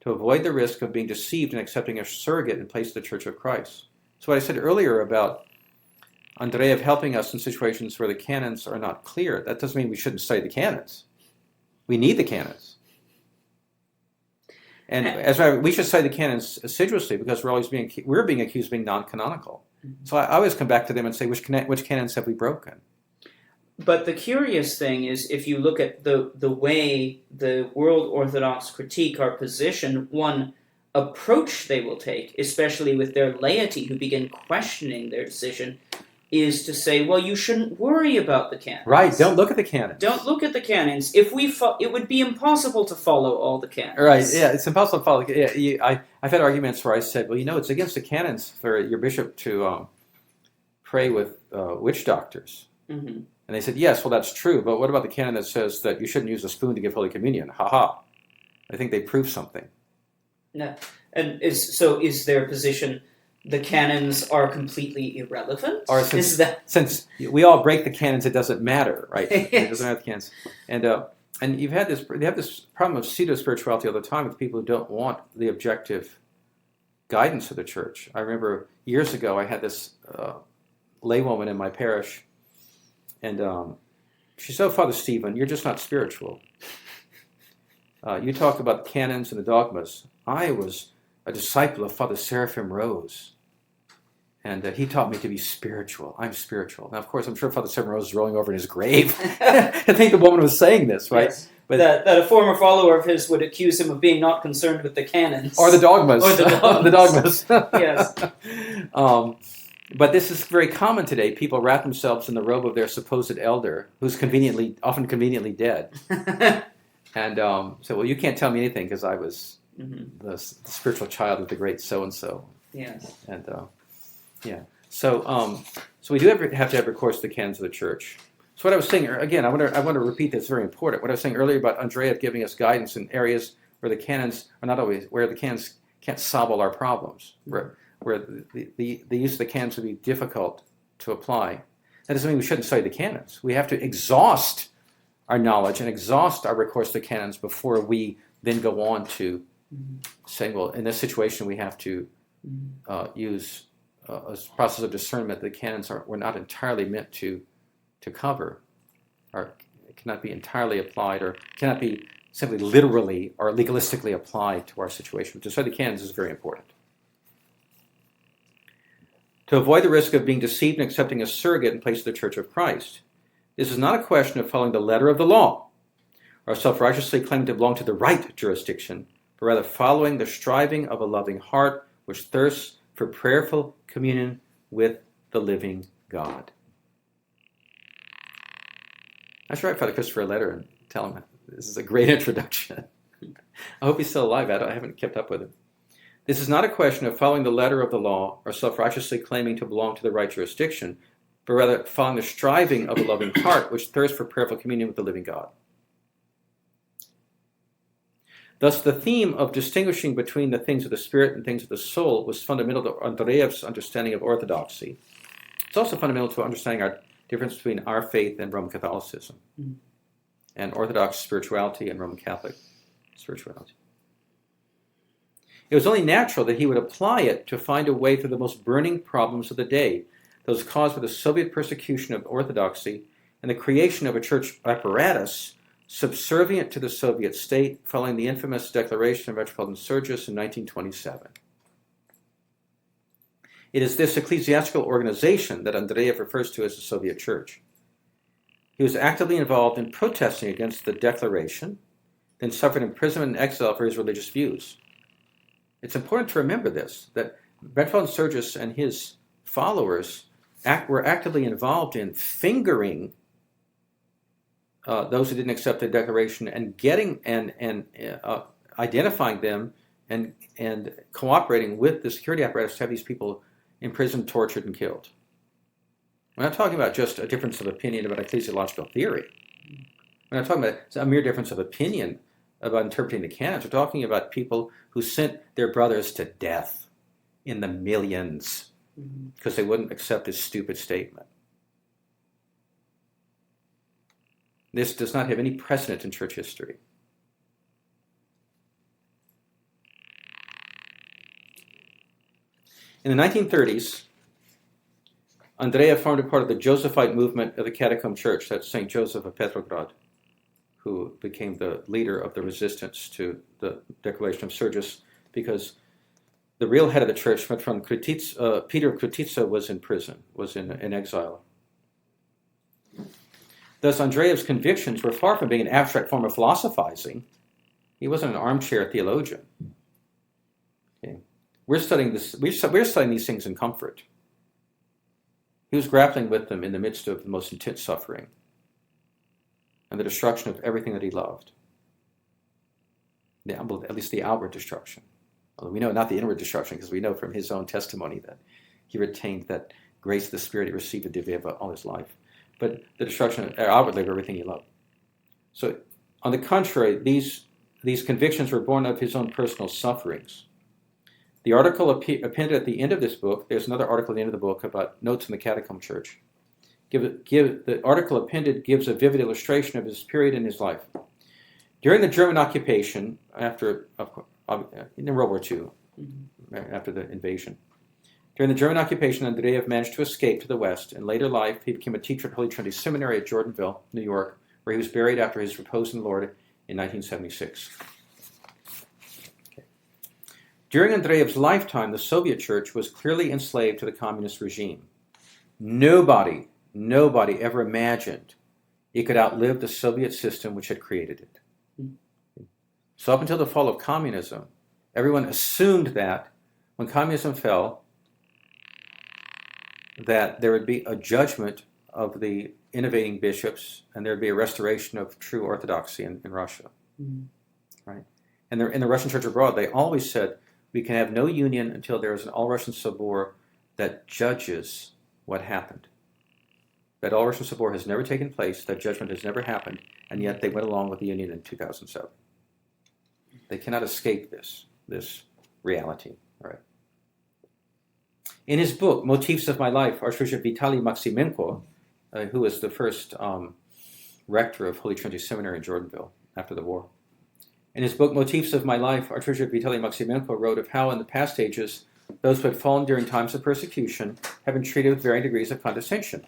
to avoid the risk of being deceived and accepting a surrogate in place of the Church of Christ. So what I said earlier about Andreyev helping us in situations where the canons are not clear, that doesn't mean we shouldn't study the canons. We need the canons. And we should study the canons assiduously because we're being accused of being non-canonical. Mm-hmm. So I always come back to them and say, which canons have we broken? But the curious thing is, if you look at the way the World Orthodox critique our position, one approach they will take, especially with their laity who begin questioning their decision, is to say, well, you shouldn't worry about the canons. Right, don't look at the canons. Don't look at the canons. If it would be impossible to follow all the canons. Right, yeah, it's impossible to follow. Yeah, I've had arguments where I said, well, it's against the canons for your bishop to pray with witch doctors. Mm-hmm. And they said, yes, well, that's true, but what about the canon that says that you shouldn't use a spoon to give Holy Communion? Ha-ha. I think they prove something. No. And is their position the canons are completely irrelevant? Or since we all break the canons, it doesn't matter, right? Yes. It doesn't matter the canons. And they have this problem of pseudo-spirituality all the time with people who don't want the objective guidance of the church. I remember years ago I had this laywoman in my parish, and she said, "Oh, Father Stephen, you're just not spiritual. You talk about the canons and the dogmas. I was a disciple of Father Seraphim Rose, and he taught me to be spiritual. I'm spiritual." Now, of course, I'm sure Father Seraphim Rose is rolling over in his grave. I think the woman was saying this, right? Yes. But that a former follower of his would accuse him of being not concerned with the canons. Or the dogmas. Or the dogmas. Yes. But this is very common today. People wrap themselves in the robe of their supposed elder, who's often conveniently dead. And say, well, you can't tell me anything because I was the spiritual child of the great so-and-so. Yes. And, yeah. So we do have to have recourse to the canons of the church. So what I was saying, again, I want to repeat this, very important. What I was saying earlier about Andreyev giving us guidance in areas where the canons are not always, where the canons can't solve all our problems, where the use of the canons would be difficult to apply. That doesn't mean we shouldn't study the canons. We have to exhaust our knowledge and exhaust our recourse to the canons before we then go on to saying, well, in this situation we have to use a process of discernment. The canons were not entirely meant to cover. Our It cannot be entirely applied or cannot be simply literally or legalistically applied to our situation. To study canons is very important. To avoid the risk of being deceived and accepting a surrogate in place of the Church of Christ, this is not a question of following the letter of the law or self-righteously claiming to belong to the right jurisdiction, but rather following the striving of a loving heart which thirsts for prayerful communion with the living God. I should write Father Christopher a letter and tell him this is a great introduction. I hope he's still alive. I haven't kept up with him. This is not a question of following the letter of the law or self-righteously claiming to belong to the right jurisdiction, but rather following the striving of a loving heart which thirsts for prayerful communion with the living God. Thus, the theme of distinguishing between the things of the spirit and things of the soul was fundamental to Andreyev's understanding of orthodoxy. It's also fundamental to understanding our difference between our faith and Roman Catholicism, and Orthodox spirituality and Roman Catholic spirituality. It was only natural that he would apply it to find a way through the most burning problems of the day, those caused by the Soviet persecution of orthodoxy and the creation of a church apparatus subservient to the Soviet state following the infamous declaration of Metropolitan Demetrius in 1927. It is this ecclesiastical organization that Andreyev refers to as the Soviet Church. He was actively involved in protesting against the declaration, then suffered imprisonment and exile for his religious views. It's important to remember this, that Metropolitan Demetrius and his followers were actively involved in fingering those who didn't accept the declaration and getting and identifying them and cooperating with the security apparatus to have these people imprisoned, tortured, and killed. We're not talking about just a difference of opinion about ecclesiological theory. We're not talking about a mere difference of opinion about interpreting the canons. We're talking about people who sent their brothers to death in the millions because they wouldn't accept this stupid statement. This does not have any precedent in church history. In the 1930s, Andreyev formed a part of the Josephite movement of the Catacomb Church, that's St. Joseph of Petrograd, who became the leader of the resistance to the declaration of Sergius, because the real head of the church, from Peter of Krutitsa, was in prison, was in exile. Thus, Andreyev's convictions were far from being an abstract form of philosophizing. He wasn't an armchair theologian. Okay. We're studying these things in comfort. He was grappling with them in the midst of the most intense suffering and the destruction of everything that he loved. At least the outward destruction. Although we know not the inward destruction, because we know from his own testimony that he retained that grace of the Spirit he received at Andreyev all his life. But the destruction outwardly of everything he loved. So, on the contrary, these convictions were born of his own personal sufferings. The article appended at the end of this book, there's another article at the end of the book about notes in the Catacomb Church. The article appended gives a vivid illustration of this period in his life. During the German occupation, in World War II, after the invasion, during the German occupation, Andreyev managed to escape to the West. In later life, he became a teacher at Holy Trinity Seminary at Jordanville, New York, where he was buried after his repose in the Lord in 1976. During Andreyev's lifetime, the Soviet Church was clearly enslaved to the communist regime. Nobody ever imagined it could outlive the Soviet system which had created it. So up until the fall of communism, everyone assumed that when communism fell, that there would be a judgment of the innovating bishops and there would be a restoration of true orthodoxy in Russia. Right? And in the Russian Church abroad, they always said, we can have no union until there is an all-Russian Sobor that judges what happened. That all-Russian Sobor has never taken place, that judgment has never happened, and yet they went along with the union in 2007. They cannot escape this reality. Right? In his book, Motifs of My Life, Archbishop Vitaly Maximenko, who was the first rector of Holy Trinity Seminary in Jordanville after the war, in his book, Motifs of My Life, Archbishop Vitaly Maximenko wrote of how in the past ages, those who had fallen during times of persecution have been treated with varying degrees of condescension.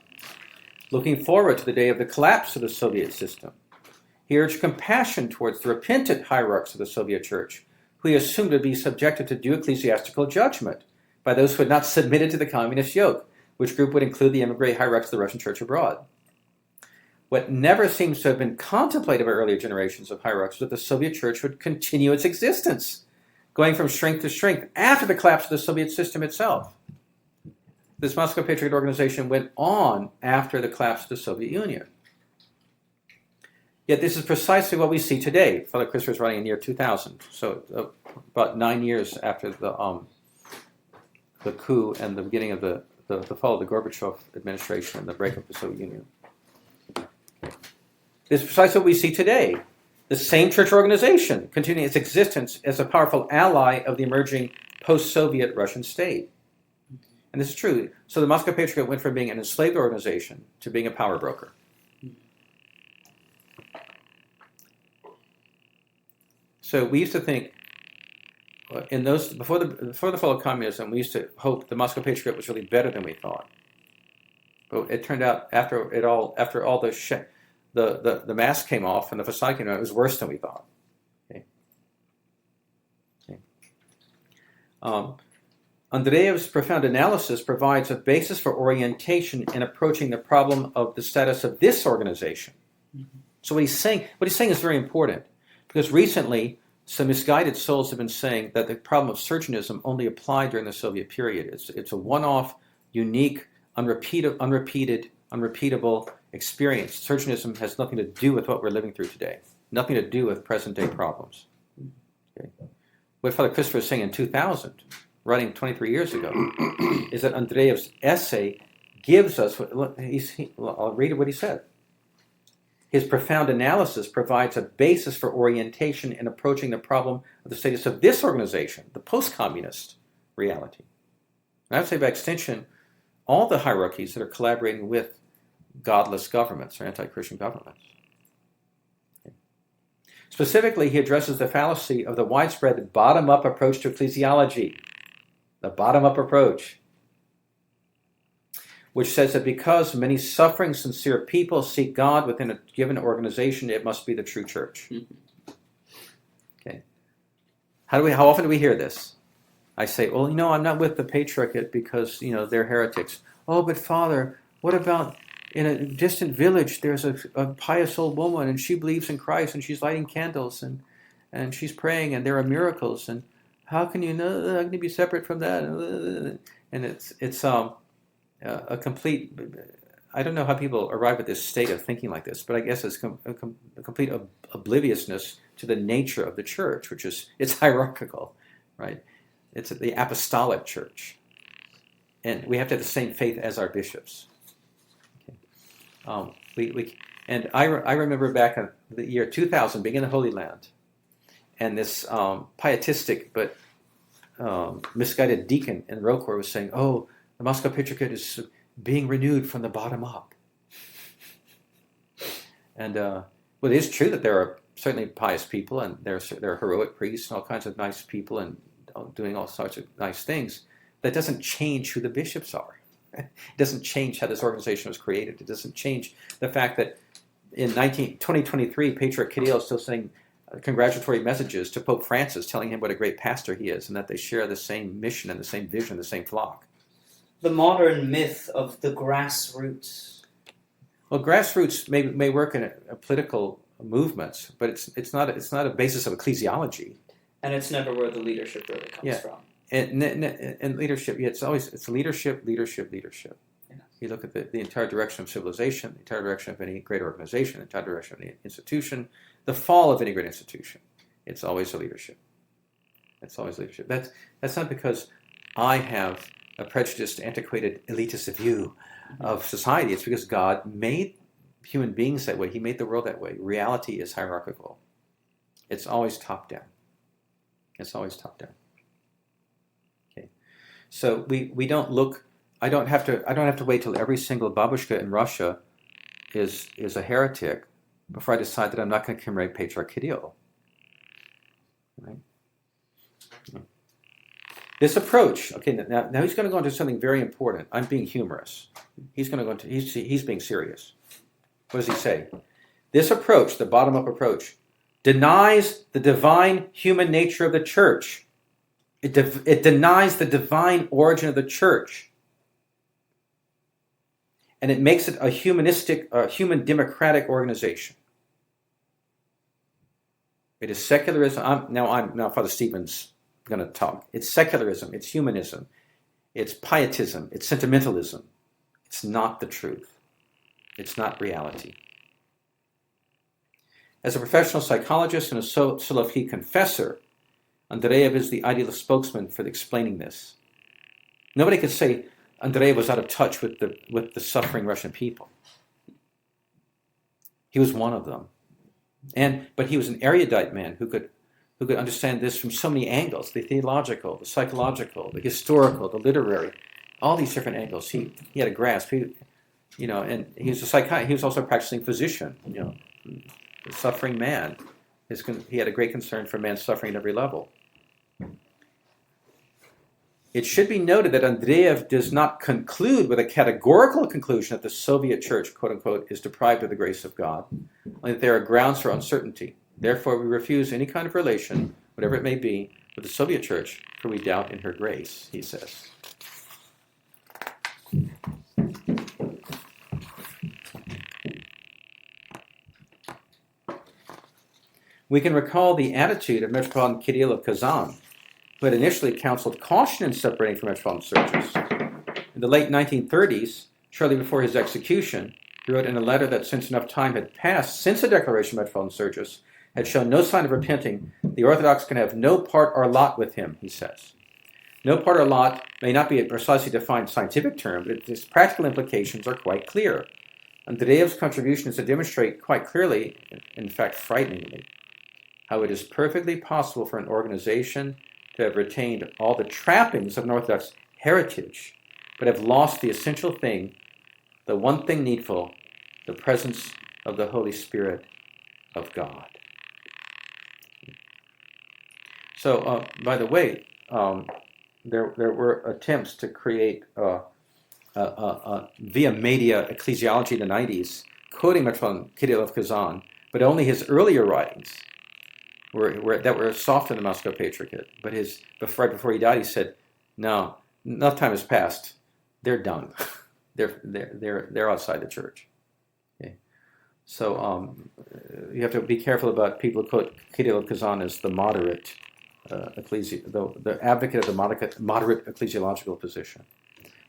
looking forward to the day of the collapse of the Soviet system. He urged compassion towards the repentant hierarchs of the Soviet Church, who he assumed to be subjected to due ecclesiastical judgment by those who had not submitted to the communist yoke, which group would include the emigre hierarchs of the Russian Church abroad. What never seems to have been contemplated by earlier generations of hierarchs was that the Soviet Church would continue its existence, going from strength to strength after the collapse of the Soviet system itself. This Moscow Patriarchate organization went on after the collapse of the Soviet Union. Yet this is precisely what we see today. Father Christopher is writing in the year 2000, so about 9 years after the coup and the beginning of the fall of the Gorbachev administration and the breakup of the Soviet Union. This is precisely what we see today. The same church organization continuing its existence as a powerful ally of the emerging post-Soviet Russian state. And this is true. So the Moscow Patriarchate went from being an enslaved organization to being a power broker. So we used to think, in those before the fall of communism, we used to hope the Moscow Patriarchate was really better than we thought. But it turned out after all the mask came off and the facade came out, it was worse than we thought. Okay. Andreyev's profound analysis provides a basis for orientation in approaching the problem of the status of this organization. Mm-hmm. So what he's saying is very important, because recently some misguided souls have been saying that the problem of surgeonism only applied during the Soviet period. It's a one-off, unique, unrepeatable experience. Surgeonism has nothing to do with what we're living through today, nothing to do with present-day problems. Okay. What Father Christopher is saying in 2000, writing 23 years ago, is that Andreyev's essay gives us, I'll read what he said. His profound analysis provides a basis for orientation in approaching the problem of the status of this organization, the post-communist reality. And I would say by extension, all the hierarchies that are collaborating with godless governments or anti-Christian governments. Okay. Specifically, he addresses the fallacy of the widespread bottom-up approach to ecclesiology. The bottom-up approach, which says that because many suffering, sincere people seek God within a given organization, it must be the true church. Mm-hmm. Okay. How often do we hear this? I say, well, I'm not with the Patriarchate because, they're heretics. Oh, but Father, what about in a distant village, there's a pious old woman, and she believes in Christ, and she's lighting candles, and she's praying, and there are miracles, and how can you know? How can you be separate from that? And it's a complete. I don't know how people arrive at this state of thinking like this, but I guess it's a complete obliviousness to the nature of the church, which is it's hierarchical, right? It's the apostolic church, and we have to have the same faith as our bishops. Okay. I remember back in the year 2000, being in the Holy Land, and this pietistic but misguided deacon in ROCOR was saying, "Oh, the Moscow Patriarchate is being renewed from the bottom up." And it is true that there are certainly pious people, and there are heroic priests and all kinds of nice people and doing all sorts of nice things. That doesn't change who the bishops are. It doesn't change how this organization was created. It doesn't change the fact that in 2023, Patriarch Kirill is still sending congratulatory messages to Pope Francis telling him what a great pastor he is and that they share the same mission and the same vision, the same flock. The modern myth of the grassroots. Well, grassroots may work in a political movements, but it's not a basis of ecclesiology. And it's never where the leadership really comes from. And leadership, it's leadership. Yeah. You look at the entire direction of civilization, the entire direction of any great organization, the entire direction of any institution, the fall of any great institution. It's always a leadership. It's always leadership. That's not because I have a prejudiced, antiquated, elitist view of society. It's because God made human beings that way. He made the world that way. Reality is hierarchical. It's always top down. It's always top down. Okay, so we don't look. I don't have to wait till every single babushka in Russia is a heretic before I decide that I'm not going to commemorate Patriarch Kirill. Right? This approach, okay, now he's going to go into something very important. I'm being humorous. He's going to go into, he's being serious. What does he say? This approach, the bottom-up approach, denies the divine human nature of the church. It denies the divine origin of the church. And it makes it a humanistic, human democratic organization. It is secularism. Now Father Stephen's going to talk. It's secularism. It's humanism. It's pietism. It's sentimentalism. It's not the truth. It's not reality. As a professional psychologist and a Salafi confessor, Andreyev is the ideal spokesman for explaining this. Nobody could say Andreyev was out of touch with the suffering Russian people. He was one of them. But he was an erudite man who could understand this from so many angles: the theological, the psychological, the historical, the literary, all these different angles. He had a grasp. And he was a psychiatrist. He was also a practicing physician. The suffering man. He had a great concern for man's suffering at every level. It should be noted that Andreyev does not conclude with a categorical conclusion that the Soviet Church, quote unquote, is deprived of the grace of God, only that there are grounds for uncertainty. Therefore, we refuse any kind of relation, whatever it may be, with the Soviet Church, for we doubt in her grace, he says. We can recall the attitude of Metropolitan Kirill of Kazan, who had initially counseled caution in separating from Metropolitan searches. In the late 1930s, shortly before his execution, he wrote in a letter that since enough time had passed since the declaration of Metropolitan searches had shown no sign of repenting, the Orthodox can have no part or lot with him, he says. No part or lot may not be a precisely defined scientific term, but its practical implications are quite clear. Andreyev's contribution is to demonstrate quite clearly, in fact frighteningly, how it is perfectly possible for an organization to have retained all the trappings of an Orthodox heritage, but have lost the essential thing, the one thing needful, the presence of the Holy Spirit of God. So, by the way, there were attempts to create via media ecclesiology in the 90s, quoting Metropolitan Kirill of Kazan, but only his earlier writings that were soft in the Moscow Patriarchate. But right before he died, he said, "No, enough time has passed. They're done. they're outside the church." Okay. So you have to be careful about people who quote Kirill of Kazan as the moderate the advocate of the moderate ecclesiological position.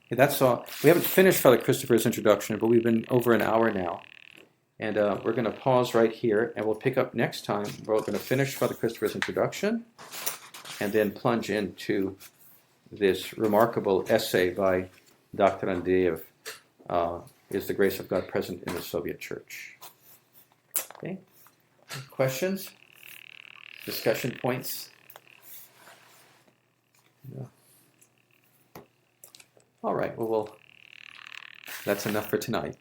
Okay, that's all. We haven't finished Father Christopher's introduction, but we've been over an hour now. And we're going to pause right here, and we'll pick up next time. We're going to finish Father Christopher's introduction and then plunge into this remarkable essay by Dr. Andreyev, Is the Grace of God Present in the Soviet Church? Okay. Questions? Discussion points? No. All right. Well, that's enough for tonight.